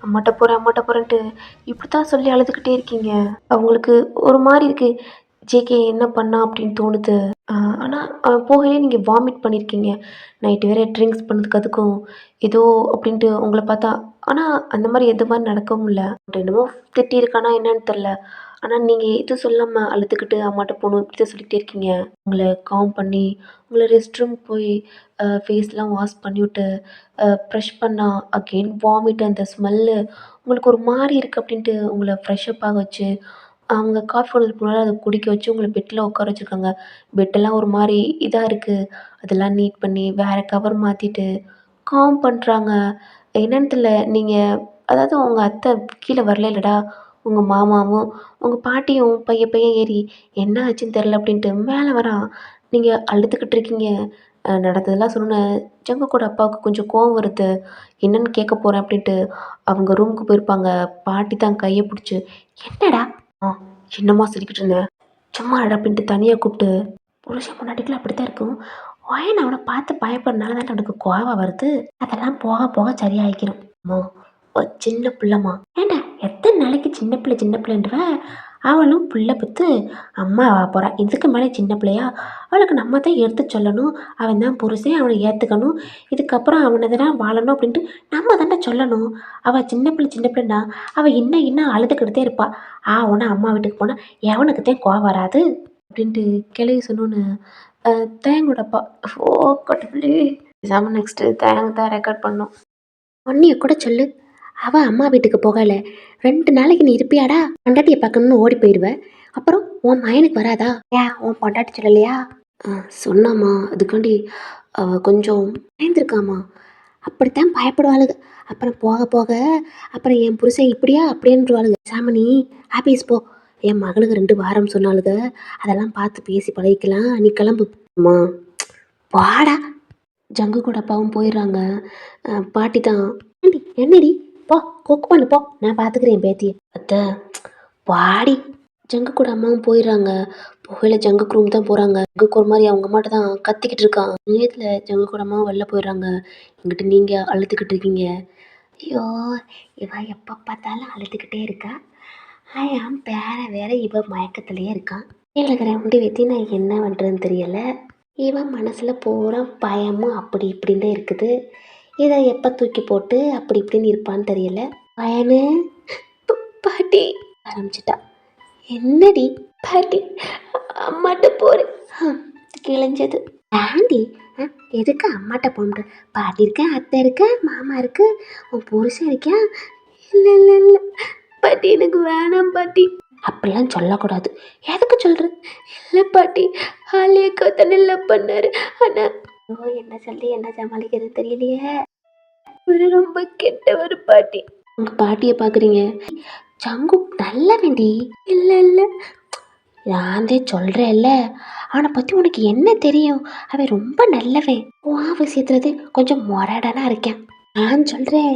அம்மாட்ட போகிறேன்ட்டு இப்படி தான் சொல்லி அழுதுகிட்டே இருக்கீங்க. அவங்களுக்கு ஒரு மாதிரி இருக்குது. ஜேகே என்ன பண்ணா அப்படின்னு தோணுது. ஆனால் அவன் போகவே நீங்கள் வாமிட் பண்ணியிருக்கீங்க. நைட்டு வேறு ட்ரிங்க்ஸ் பண்ணதுக்கு அதுக்கும் ஏதோ அப்படின்ட்டு உங்களை பார்த்தா ஆனால் அந்த மாதிரி எது மாதிரி நடக்கவும் இல்லை. என்னமோ திட்டியிருக்கானா என்னன்னு தெரில. ஆனால் நீங்கள் எதுவும் சொல்லாமல் அழுதுகிட்டு அம்மாட்ட போகணும் இப்படி தான் சொல்லிகிட்டே இருக்கீங்க. உங்களை காம் பண்ணி உங்களை ரெஸ்ட் ரூம் போய் ஃபேஸ்லாம் வாஷ் பண்ணிவிட்டு ப்ரெஷ் பண்ணால் அகெயின் வாமிட் அந்த ஸ்மெல்லு உங்களுக்கு ஒரு மாதிரி இருக்குது அப்படின்ட்டு உங்களை ஃப்ரெஷ்அப் ஆக வச்சு அவங்க காஃபி போடுறதுக்கு முன்னாடி அதை குடிக்க வச்சு உங்களை பெட்டில் உட்கார வச்சுருக்காங்க. பெட்டெல்லாம் ஒரு மாதிரி இதாக இருக்குது. அதெல்லாம் நீட் பண்ணி வேறு கவர் மாற்றிட்டு காம் பண்ணுறாங்க. என்னன்னு தெரியல. நீங்கள் அதாவது உங்கள் அத்தை கீழே வரல இல்லைடா? உங்கள் மாமாவும் உங்கள் பாட்டியும் பையன் ஏறி என்ன ஆச்சுன்னு தெரில அப்படின்ட்டு மேலே வரான். நீங்கள் அழுதுகிட்டு இருக்கீங்க. நடந்ததெல்லாம் சொன்னோன்னே ஜங்குக்கோட அப்பாவுக்கு கொஞ்சம் கோவம் வருது. என்னன்னு கேட்க போகிறேன் அப்படின்ட்டு அவங்க ரூமுக்கு போயிருப்பாங்க. பாட்டி தான் கையை பிடிச்சி என்னடா என்னம்மா சொல்லிக்கிட்டு இருந்தேன் சும்மா அட அப்படின்ட்டு தனியாக கூப்பிட்டு புருஷன் முன்னாடிக்குலாம் அப்படி தான் இருக்கும். ஒயன் அவனை பார்த்து பயப்படுறதுனால தான் அவனுக்கு கோவம் வருது. அதெல்லாம் போக போக சரியாகிக்கிறோம். அம்மா சின்ன பிள்ளைம்மா. ஏண்டா எத்தனை நாளைக்கு சின்ன பிள்ளைன்ற அவளும் புள்ள பெற்று அம்மா ஆக போகிறா. இதுக்கு மேலே சின்ன பிள்ளையா? அவளுக்கு நம்ம தான் எடுத்து சொல்லணும். அவன் தான் புருஷன், அவனை ஏற்றுக்கணும். இதுக்கப்புறம் அவனை தான் வாழணும் அப்படின்ட்டு நம்ம தானே சொல்லணும். அவள் சின்ன பிள்ளைனா அவள் இன்னும் அழுதுகிட்டே இருப்பா. ஒன்று அம்மா வீட்டுக்கு போனால் எவனுக்கு தான் கோவம் வராது அப்படின்ட்டு கிளவி சொன்னோன்னு தேங்கோடப்பா ஓ கடவுளே பேசாமல் நெக்ஸ்ட்டு தேங்க தான் ரெக்கார்ட் பண்ணோம். ஒன்னிய கூட சொல்லு, அவள் அம்மா வீட்டுக்கு போகலை 2 நாளைக்கு நீ இருப்பியாடா? பொண்டாட்டியை பார்க்கணுன்னு ஓடி போயிடுவேன். அப்புறம் உன் மயனுக்கு வராதா? ஏன் உன் பொண்டாட்டி சொல்லலையா? சொன்னாம்மா, அதுக்காண்டி அவள் கொஞ்சம் பயந்துருக்காம்மா. அப்படித்தான் பயப்படுவாளுங்க. அப்புறம் போக போக அப்புறம் என் புருஷன் இப்படியா அப்படின்ட்டுவாளுங்க. சாமி ஆஃபீஸ் போ, என் மகளுக்கு 2 வாரம் சொன்னாளுங்க. அதெல்லாம் பார்த்து பேசி பழகிக்கலாம். நீ கிளம்பு. அம்மா வாடா. ஜங்கு கூட அப்பாவும் போயிடுறாங்க. பாட்டி தான் என்னடி போ குக் பண்ணு போ, நான் பார்த்துக்கிறேன் பேத்தியை. அத்தை வாடி. ஜங்கு கூட அம்மாவும் போயிடுறாங்க. புகையில ஜங்குக்கு ரூம் தான் போகிறாங்க. ஜங்குக்கு ஒரு மாதிரி அவங்க அம்மாட்ட தான் கத்திக்கிட்டு இருக்கான். நேரத்தில் ஜங்கு கூட அம்மாவும் வெளில போயிடுறாங்க. எங்கிட்ட நீங்கள் அழுதுகிட்டு இருக்கீங்க. ஐயோ இவ எப்போ பார்த்தாலும் அழுதுகிட்டே இருக்கா. என் பேர வேற இவ மயக்கத்திலேயே இருக்கான். எங்களுக்கு 2 பேத்தையும் நான் என்ன பண்ணுறதுன்னு தெரியலை. இவன் மனசில் பூரா பயமும் அப்படி இப்படின்னு தான் இருக்குது. இதை எப்போ தூக்கி போட்டு அப்படி இப்படின்னு இருப்பான்னு தெரியல. பயனு பாட்டி ஆரம்பிச்சிட்டா. என்னடி பாட்டி? அம்மாட்ட போகிறேன். கிழிஞ்சது ஆண்டி. எதுக்கு அம்மாட்ட போக? பாட்டி இருக்க, அத்தை இருக்க, மாமா இருக்கு, உன் புருஷன் இருக்கா? இல்லை இல்லை இல்லை பாட்டி, எனக்கு வேணாம் பாட்டி. அப்படிலாம் சொல்லக்கூடாது. எதுக்கு சொல்கிறேன்? இல்லை பாட்டி, ஆலியக்கா தானே லவ் பண்ணாரு. ஆனால் என்ன சொல்லி என்ன சமாளிக்கிறது தெரியலையே. ஒரு ரொம்ப கெட்டவர் பாட்டி. உங்கள் பாட்டியை பார்க்குறீங்க? ஜங்கு நல்ல வேண்டி. இல்லை இல்லை நான் தான் சொல்கிறேன்ல, அவனை பற்றி உனக்கு என்ன தெரியும்? அவன் ரொம்ப நல்லவன். உன் விஷயத்துலது கொஞ்சம் முரடனா இருக்கேன். நான் சொல்கிறேன்,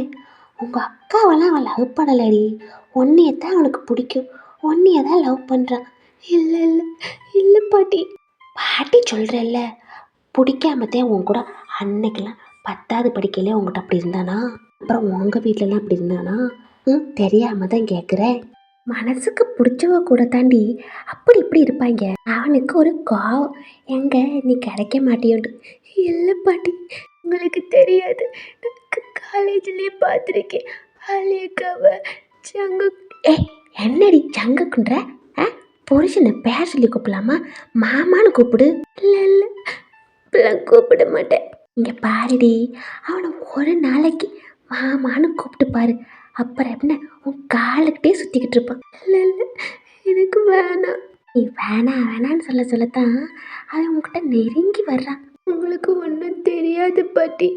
உங்கள் அக்காவெல்லாம் அவன் லவ் பண்ணலடி. ஒன்றையத்தான் அவனுக்கு பிடிக்கும், ஒன்றைய தான் லவ் பண்ணுறான். இல்லை இல்லை இல்லை பாட்டி. பாட்டி சொல்கிறேன்ல, பிடிக்காமத்தே உன் கூட அன்னைக்கெல்லாம் 10வது படிக்கல உங்கள்கிட்ட அப்படி இருந்தானா? அப்புறம் உங்கள் வீட்டிலலாம் அப்படி இருந்தானா? தெரியாம தான் கேட்குறேன். மனசுக்கு பிடிச்சவ கூட தாண்டி அப்படி இப்படி இருப்பாங்க. அவனுக்கு ஒரு கோவம், எங்க நீ கிடைக்க மாட்டியோண்டு. இல்லை பாட்டி, உங்களுக்கு தெரியாது, காலேஜ்லேயே பார்த்துருக்கேன் ஆலியக்காவை. சங்கு என்னடி சங்குக்குன்ற? புருஷனை பேர் சொல்லி கூப்பிடலாமா? மாமான்னு கூப்பிடு. இல்லை இல்லை இப்பெல்லாம் கூப்பிட மாட்டேன். இங்கே பாருடி, அவனை ஒரு நாளைக்கு மாமான்னு கூப்பிட்டு பாரு. அப்புறம் என்ன உன் காலுக்கிட்டே சுற்றிக்கிட்டு இருப்பான். இல்லை இல்லை எனக்கு வேணாம். நீ வேணான்னு சொல்லத்தான் அவன் உங்ககிட்ட நெருங்கி வர்றான். உங்களுக்கு ஒன்றும் தெரியாது பாட்டி,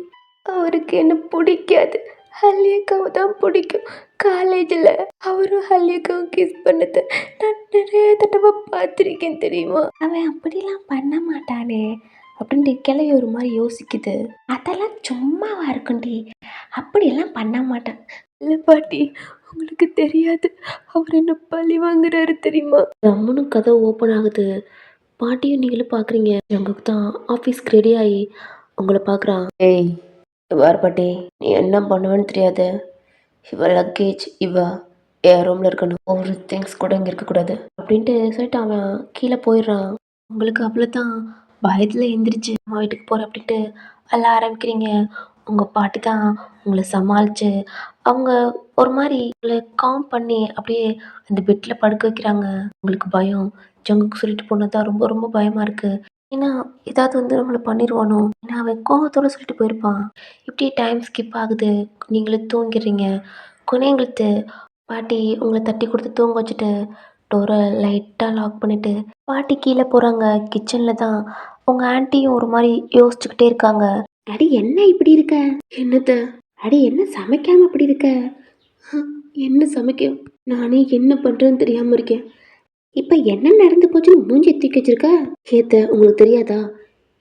அவருக்கு என்ன பிடிக்காது, ஹல்லியக்காவை தான் பிடிக்கும். காலேஜில் அவரும் ஹல்லியக்காவும் கிஸ் பண்ணது நான் நிறைய தடவை பார்த்துருக்கேன் தெரியுமா. அவன் அப்படிலாம் பண்ண மாட்டானே அப்படின்ட்டு கிளவி ஒரு மாதிரி யோசிக்குது. அதெல்லாம் சும்மாவா இருக்குண்டி, அப்படியெல்லாம் பண்ண மாட்டான். இல்லை பாட்டி, உங்களுக்கு தெரியாது, அவர் என்ன பழி வாங்குறாரு தெரியுமா. அம்மனும் கதை ஓப்பன் ஆகுது. பாட்டியும் நீங்களும் பார்க்குறீங்க. உங்களுக்கு தான் ஆஃபீஸ்க்கு ரெடி ஆகி உங்களை பார்க்குறான். ஏய் வார் பாட்டி, நீ என்ன பண்ணுவேன்னு தெரியாது. இவ லக்கேஜ் என் ரூமில் இருக்கணும், ஒரு திங்ஸ் கூட இங்கே இருக்கக்கூடாது அப்படின்ட்டு சொல்லிட்டு அவன் கீழே போயிடுறான். உங்களுக்கு அவ்வளோதான் பயத்தில் எந்திரிச்சு அம்மா வீட்டுக்கு போகிறேன் அப்படின்ட்டு அள்ள ஆரம்பிக்கிறீங்க. உங்கள் பாட்டி தான் உங்களை சமாளித்து அவங்க ஒரு மாதிரி உங்களை காம் பண்ணி அப்படியே அந்த பெட்டில் படுக்க வைக்கிறாங்க. உங்களுக்கு பயம், ஜங்குக்கு சொல்லிட்டு போனது தான் ரொம்ப ரொம்ப பயமாக இருக்குது. ஏன்னா ஏதாவது வந்து நம்மளை பண்ணிடுவானோ, ஏன்னா அவன் கோவத்தோடு சொல்லிட்டு போயிருப்பான். இப்படி டைம் ஸ்கிப் ஆகுது, நீங்களும் தூங்கிடுறீங்க. கொனைங்களுக்கு பாட்டி உங்களை தட்டி கொடுத்து தூங்க வச்சுட்டு டோரை லைட்டாக லாக் பண்ணிவிட்டு பாட்டி கீழே போகிறாங்க. கிச்சனில் தான் உங்கள் ஆன்ட்டியும் ஒரு மாதிரி யோசிச்சுக்கிட்டே இருக்காங்க. அடி என்ன இப்படி இருக்க? என்னத்த அடி என்ன சமைக்காம அப்படி இருக்க? என்ன சமைக்க நானே என்ன பண்ணுறேன்னு தெரியாமல் இருக்கேன். இப்போ என்ன நடந்து போச்சுன்னு மூஞ்சி தூக்கி வச்சிருக்க? ஏத்த உங்களுக்கு தெரியாதா?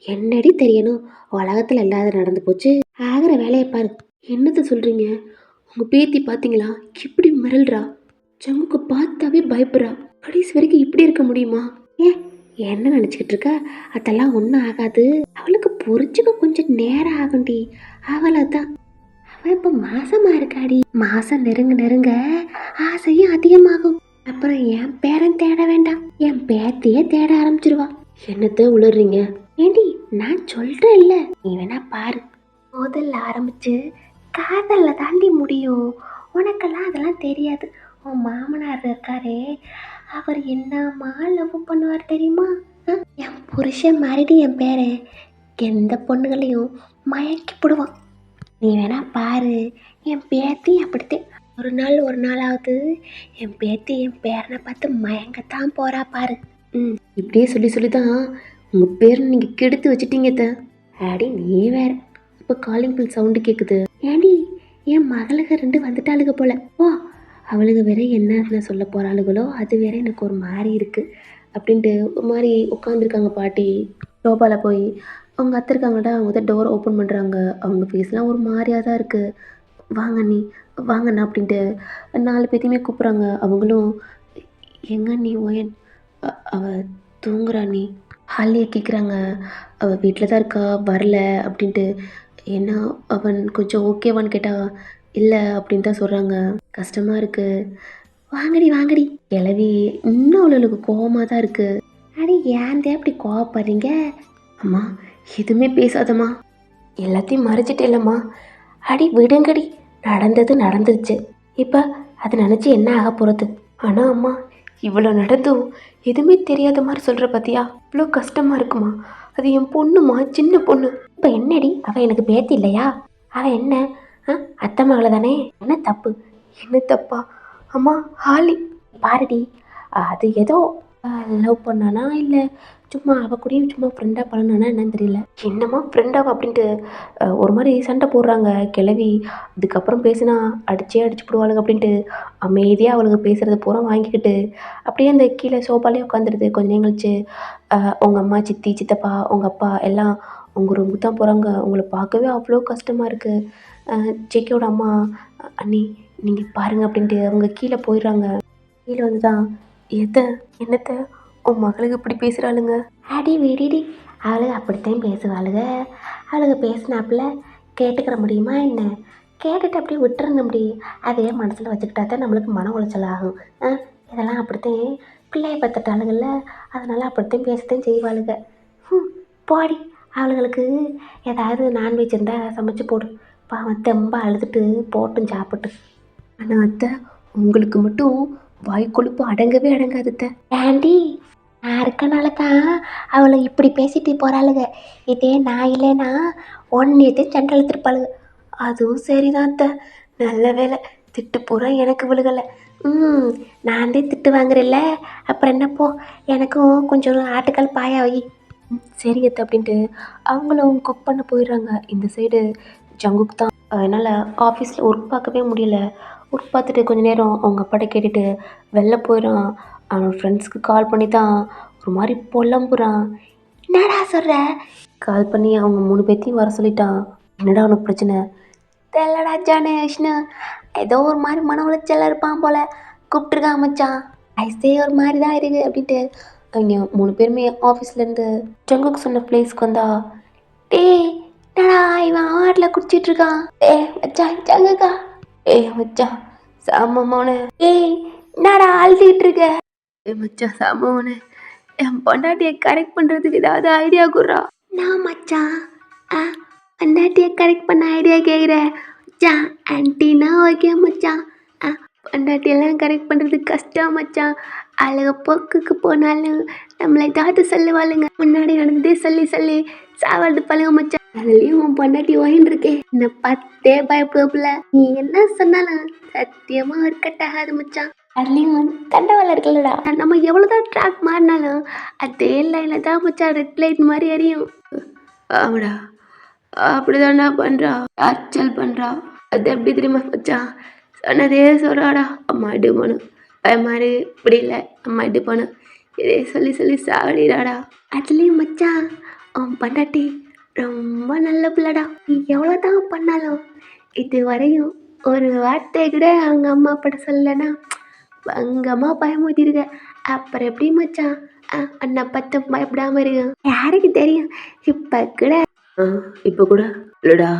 என்னடி தெரியணும், உலகத்தில் இல்லாத நடந்து போச்சு. ஆகிற வேலையை பாரு. என்னத்த சொல்கிறீங்க? உங்கள் பேத்தி பார்த்தீங்களா இப்படி மிரள்றா? ஜங்குக்கு பார்த்தாவே பயப்படுறா. கடைசி வரைக்கும் இப்படி இருக்க முடியுமா? என்ன நினச்சிக்கிட்டு இருக்க? அதெல்லாம் ஒன்றும் ஆகாது. அவளுக்கு புரிஞ்சுக்க கொஞ்சம் நேரம் ஆகும்டி. அவளை தான் அவள் இப்போ மாசமாக இருக்காடி. மாதம் நெருங்க நெருங்க ஆசையும் அதிகமாகும். அப்புறம் என் பேரன் தேட வேண்டாம், என் பேத்தியே தேட ஆரம்பிச்சிருவா. என்னத்த உளறீங்க? ஏண்டி நான் சொல்றேன் இல்ல, நீ வேணா பாரு. முதல்ல ஆரம்பிச்சு காதல்ல தாண்டி முடியும். உனக்கெல்லாம் அதெல்லாம் தெரியாது. உன் மாமனார் இருக்காரே, அவர் என்னம்மா லவ் பண்ணுவார் தெரியுமா? என் புருஷன் மாறிட்டு என் பேரன் எந்த பொண்ணுகளையும் மயக்கி போடுவான். நீ வேணா பாரு, என் பேத்தி அப்படித்தான். ஒரு நாளாவது என் பேத்தி என் பேரனை பார்த்து மயங்கத்தான் போறா பாரு. இப்படியே சொல்லி சொல்லி தான் உங்கள் பேர் நீங்கள் கெடுத்து வச்சிட்டீங்க அத்தை. அடி நீ வேற. இப்போ காலிங் பில் சவுண்டு கேட்குது. ஏண்டி என் மகளுக 2 வந்துட்டாளுக போல. ஓ, அவளுக வேற என்ன சொல்ல போகிறாளுகளோ அது வேற எனக்கு ஒரு மாதிரி இருக்குது அப்படின்ட்டு ஒரு மாதிரி உட்காந்துருக்காங்க பாட்டி. சோபாவில் போய் அவங்க அத்தை இருக்காங்கடா, அவங்க தான் டோர் ஓப்பன் பண்ணுறாங்க. அவங்க ஃபேஸ்லாம் ஒரு மாதிரியாக தான் இருக்குது. வாங்க நீ வாங்கண்ணா அப்படின்ட்டு 4 பேத்தையுமே கூப்பிட்றாங்க. அவங்களும் எங்க நீ ஓயன் அவ தூங்குறா நீ ஹாலியை கேட்குறாங்க. அவள் வீட்டில் தான் இருக்கா வரல அப்படின்ட்டு. ஏன்னா அவன் கொஞ்சம் ஓகேவான்னு கேட்டா இல்லை அப்படின்னு தான் சொல்கிறாங்க. கஷ்டமாக இருக்குது. வாங்கடி வாங்கடி. கிளவி இன்னும் அவளுக்கு கோவமாக தான் இருக்குது. அடி ஏன்தே அப்படி கோவப்படுறீங்க? அம்மா எதுவுமே பேசாதம்மா. எல்லாத்தையும் மறைச்சிட்டு இல்லைம்மா. அடி விடுங்கடி, நடந்தது நடந்துருச்சு. இப்போ அதை நினச்சி என்ன ஆக போகிறது? ஆனால் அம்மா இவ்வளோ நடந்தும் எதுவுமே தெரியாத மாதிரி சொல்கிற பார்த்தியா? இவ்வளோ கஷ்டமாக இருக்குமா? அது என் பொண்ணுமா, சின்ன பொண்ணு. இப்போ என்னடி, அவள் எனக்கு பேத்தி இல்லையா? அவள் என்ன அத்தை மகளை தானே, என்ன தப்பு? என்ன தப்பா? அம்மா ஹாலி பாருடி, அது ஏதோ லவ் பண்ணானா இல்லை சும்மா அவள் கூடயும் சும்மா ஃப்ரெண்டாக பழனானா என்னன்னு தெரியல. என்னம்மா ஃப்ரெண்டாவா அப்படின்ட்டு ஒரு மாதிரி சண்டை போடுறாங்க கிளவி. அதுக்கப்புறம் பேசினா அடிச்சு போடுவாளுங்க அப்படின்ட்டு அமைதியாக அவளுக்கு பேசுகிறத பூரா வாங்கிக்கிட்டு அப்படியே அந்த கீழே சோபாலே உட்காந்துருது. கொஞ்ச நேரம் கழிச்சு உங்கள் அம்மா, சித்தி, சித்தப்பா, உங்கள் அப்பா எல்லாம் உங்கள் ரூமுக்கு தான் போகிறாங்க. உங்களை பார்க்கவே அவ்வளோ கஷ்டமாக இருக்குது. ஜேகேவோட அம்மா, அண்ணி நீங்கள் பாருங்கள் அப்படின்ட்டு அவங்க கீழே போயிடுறாங்க. கீழே வந்து தான் என்னத்தை உன் மகளுக்கு இப்படி பேசுகிறாளுங்க? அடி விடிடி, அவளுக அப்படித்தான் பேசுவாளுக. அவளுக பேசினாப்புல கேட்டுக்கிற முடியுமா என்ன? கேட்டுட்டு அப்படியே விட்டுறணும். அப்படி அதே மனசில் வச்சுக்கிட்டா தான் நம்மளுக்கு மன உளைச்சல் ஆகும். இதெல்லாம் அப்படித்தான் பிள்ளையை பத்துட்டாளுங்கள்ல, அதனால் அப்படித்தான் பேசத்தான் செய்வாளுங்க. போடி, அவளுங்களுக்கு ஏதாவது நான்வெஜ் இருந்தால் சமைச்சு போடு. பாவம் தெம்ப அழுதுட்டு போட்டும் சாப்பிட்டு. ஆனால் அத்தை உங்களுக்கு மட்டும் வாய் கொழுப்பு அடங்கவே அடங்காது அத்தை. ஆண்டி, நான் இருக்கனால தான் அவளை இப்படி பேசிட்டு போகிறாளுங்க. இதே நான் இல்லைன்னா ஒன்றையத்தையும் சண்டை இழுத்துருப்பாளுங்க. அதுவும் சரிதான் அத்தை. நல்ல வேலை திட்டு பூரா எனக்கு விழுகலை. நான் திட்டு வாங்குறேன்ல, அப்புறம் என்னப்போ எனக்கும் கொஞ்சம் ஆட்டுக்கால் பாயா வை. சரி அத்தை அப்படின்ட்டு அவங்களும் குக் பண்ண போயிடுறாங்க. இந்த சைடு ஜங்குக்கு தான் என்னால் ஆஃபீஸில் ஒர்க் பார்க்கவே முடியல. ஒர்க் பார்த்துட்டு கொஞ்சம் நேரம் அவங்க அப்பாட்ட கேட்டுட்டு வெளில போயிடான். அவனோட ஃப்ரெண்ட்ஸ்க்கு கால் பண்ணி தான் ஒரு மாதிரி புலம்புறான். என்னடா சொல்கிற? கால் பண்ணி அவங்க 3 பேர்த்தையும் வர சொல்லிட்டான். என்னடா அவனுக்கு பிரச்சனை? தெரியலடா ஜானே விஷ்ணு, ஏதோ ஒரு மாதிரி மன உளைச்சல் இருப்பான் போல், கூப்பிட்டுருக்கான் மச்சான். ஐஸே ஒரு மாதிரி தான் இருக்குது அப்படின்ட்டு அவங்க 3 பேருமே ஆஃபீஸ்லேருந்து ஜங்குக்கு சொன்ன பிளேஸ்க்கு வந்தா, டேய் என்னடா இவன் ஆட்டில் குடிச்சிட்ருக்கான். மச்சான் ஜங்குக்கா. மச்சான் சாமமான. என்னடா அழுதுகிட்டு இருக்க? மச்சான் சாமமான, என் பொண்டாட்டியை கரெக்ட் பண்ணுறதுக்கு ஏதாவது ஐடியா கொடுறா. நான் மச்சான் பொண்டாட்டியை கரெக்ட் பண்ண ஐடியா கேட்குறேன் மச்சான். ஆன்ட்டினா ஓகே மச்சான். பொண்டாட்டியெல்லாம் கரெக்ட் பண்ணுறதுக்கு கஷ்டம் மச்சான். அழக போக்குக்கு போனாலும் நம்மளை ஏதாவது சொல்லுவாளுங்க. முன்னாடி நடந்ததே சொல்லி சாவாடு பழக மச்சான். அதுலேயும் உன் பொண்டாட்டி ஓயின்னு இருக்கேன், என்னை பார்த்தே பயப்படுவல. நீ என்ன சொன்னாலும் சத்தியமாக ஒரு கட்டாகாது மச்சான். அதுலேயும் தண்டவாளம் இருக்குல்லடா, நம்ம எவ்வளோதான் ட்ராக் மாறினாலும் அதே லைனில் தான் மச்சான் ரெட் லைட் மாதிரி எரியும். ஆமாடா, அப்படிதான்டா பண்ணுறா, டார்ச்சல் பண்ணுறா. அது எப்படி தெரியுமா மச்சான்? சொன்னதே சொல்கிறாடா. அம்மா இது பண்ணும் மாதிரி இப்படி இல்லை, அம்மா இது பண்ணும், இதே சொல்லி சாவடிடாடா. அதுலேயும் மச்சான் அவன் பொண்டாட்டி ரொம்ப நல்ல பிள்ளடா. நீ எவ்வளோ தான் பண்ணாலும் இது வரையும் ஒரு வார்த்தை கூட அவங்க அம்மா அப்பாட்ட சொல்லலைன்னா பங்கமாக பயமுறுத்திருக்க. அப்புறம் எப்படி மச்சான் அண்ணா பார்த்து பயப்படாமல் இருக்கு? யாருக்கு தெரியும்? இப்போ கூட இல்லைடா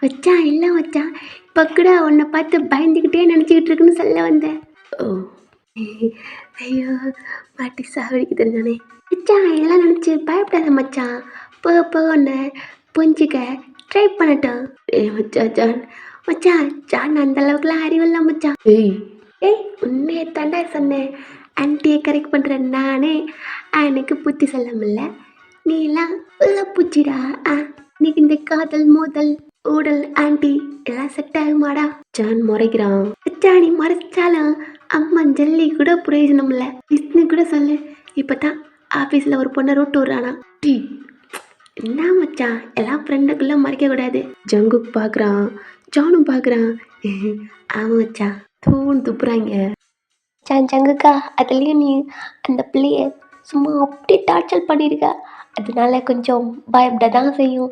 மச்சான். இல்லை மச்சான், இப்போ கூட உன்னை பார்த்து பயந்துக்கிட்டே நினச்சிக்கிட்டு இருக்குன்னு சொல்ல வந்தேன். ஐயோ! மாட்டி சாவடிக்க தெரிஞ்சானே. மச்சான் இதெல்லாம் நினச்சி பயப்படாத மச்சான். போக போக உன்னை புரிஞ்சுக்க ட்ரை பண்ணட்டும். மச்சான் ஜான் மச்சான் ஜான் அந்த அளவுக்குலாம் அறிவில்ல மச்சான். ஏய் உண்மையை தாண்டா சொன்னேன். ஆன்ட்டியை கரெக்ட் பண்ணுற நானே எனக்கு புத்தி சொல்ல முடியல. நீலாம் உள்ள பூச்சிடா. இன்னைக்கு இந்த காதல் மோதல் ஊடல் ஆன்ட்டி எல்லாம் செட் ஆகுமாடா? ஜான் முறைக்கிறான். மச்சான் நீ மறைச்சாலும் அம்மா ஜல்லி கூட பிரயோஜனம் இல்லை. விஷ்ணு கூட சொல்லு இப்பதான் ஆஃபீஸில் ஒரு பொண்ணை ரோட்டு விடுறானா. டீ என்ன மச்சான் எல்லாம் ஃப்ரெண்டுக்குள்ளே மறைக்கக்கூடாது. ஜங்குக் பார்க்குறான், ஜானும் பார்க்குறான். ஆமாம் மச்சான் தூண் துப்புறாங்க. ஜங்குக்கா அதுலேயும் நீ அந்த பிள்ளைய சும்மா அப்படியே டார்ச்சர் பண்ணியிருக்க. அதனால கொஞ்சம் பயப்பட தான் செய்யும்.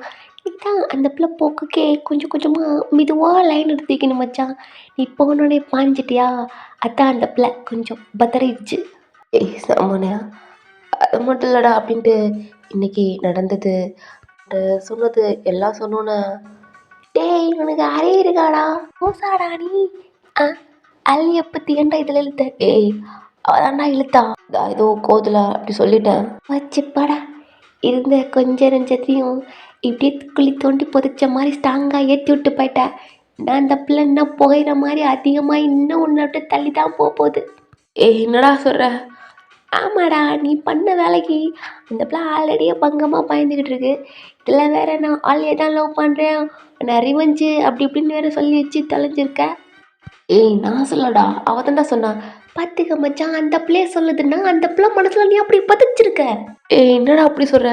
இதான் அந்த பிள்ளை போக்குக்கே கொஞ்சம் கொஞ்சமாக மெதுவாக லைன் எடுத்துக்கணும் மச்சான். நீ போனோடனே பாஞ்சிட்டியா, அதான் அந்த பிள்ளை கொஞ்சம் பதறிடுச்சு. ஏய் சாமானியா அது மட்டும் இல்லைடா அப்படின்ட்டு இன்னைக்கு நடந்தது சொன்னது எல்லாம் சொன்னோன்னே டேய் உனக்கு அறிவு இருக்காடா போசாடா நீ. அள்ளியை பற்றி ஏன்டா இதில் இழுத்த? ஏய் அவதான்டா இழுத்தா ஏதோ கோதில் அப்படி சொல்லிட்டேன். வச்சுப்பாடா இருந்த கொஞ்ச நெஞ்சத்தையும் இப்படியே குழி தோண்டி புதைச்ச மாதிரி ஸ்ட்ராங்காக ஏற்றி விட்டு போயிட்டேன். நான் அந்த பிள்ளை இன்னும் புகையிற மாதிரி அதிகமாக இன்னும் உன்னை விட்டு தள்ளி தான் போகுது. ஏய் என்னடா சொல்கிற? ஆமாடா நீ பண்ண வேலைக்கு அந்த பிள்ளை ஆல்ரெடியே பங்கமாக பயந்துக்கிட்டு இருக்கு. இதில் வேற நான் ஆளையே தான் லவ் பண்ணுறேன் நான் ரிவெஞ்சு அப்படி இப்படின்னு வேற சொல்லி வச்சு தொலைஞ்சிருக்க. ஏய் நான் சொல்லடா அவ தான்டா சொன்னான். பார்த்துக்க மச்சான் அந்த பிள்ளைய சொல்லுதுன்னா அந்த பிள்ளை மனசில் நீ அப்படி பதிச்சிருக்க. ஏய் என்னடா அப்படி சொல்கிற?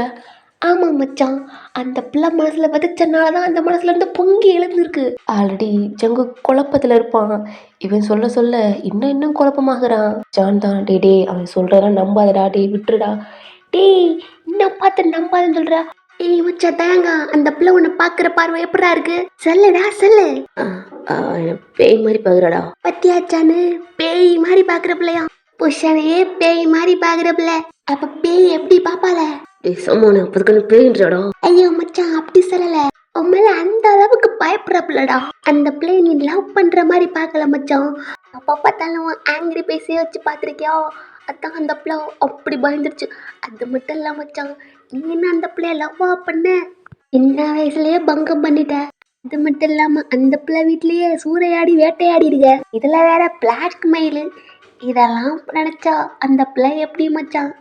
ஆமாம் மச்சான் அந்த பிள்ளை மனசில் விதைச்சனால தான் அந்த மனசுலேருந்து பொங்கி எழுந்திருக்கு. ஆல்ரெடி ஜங்கு குழப்பத்தில் இருப்பான். இவன் சொல்ல சொல்ல இன்னும் குழப்பமாகறான். ஜான் தான் டே டே அவன் சொல்கிறதெல்லாம் நம்பாதடா டே விட்டுருடா. டேய் இன்னும் பார்த்து நம்பாதுன்னு சொல்கிற. ஏய் மச்சா தேங்க அந்த பிள்ளை உன்னை பார்க்குற பார்வை எப்படா இருக்கு சொல்லுடா சொல்லு. பேய் மாதிரி பார்க்குறடா. பத்தியாச்சானு பேய் மாதிரி பார்க்குற பிள்ளையா? புஷனையே பேய் மாதிரி பார்க்குற பிள்ளை அப்போ பேய் எப்படி பார்ப்பால? ஐயோ மச்சான் அப்படி சொல்லல. உண்மையில அந்த அளவுக்கு பயப்படுற பிள்ளடா. அந்த பிள்ளைய நீ லவ் பண்ற மாதிரி பார்க்கல மச்சான். அப்ப பார்த்தாலும் ஆங்கிரி பேசியே வச்சு பார்த்துருக்கியா? அதான் அந்த பிள்ளை அப்படி பயந்துருச்சு. அது மட்டும் இல்ல மச்சான் நீ என்ன அந்த பிள்ளைய லவ்வா பண்ண சின்ன வயசுலயே பங்கம் பண்ணிட்ட. அது மட்டும் இல்லாம அந்த பிள்ளை வீட்லயே சூறையாடி வேட்டையாடி இருக்க. இதுல வேற பிளாக் மெயில். இதெல்லாம் நினைச்சா அந்த பிள்ளை எப்படி மச்சான்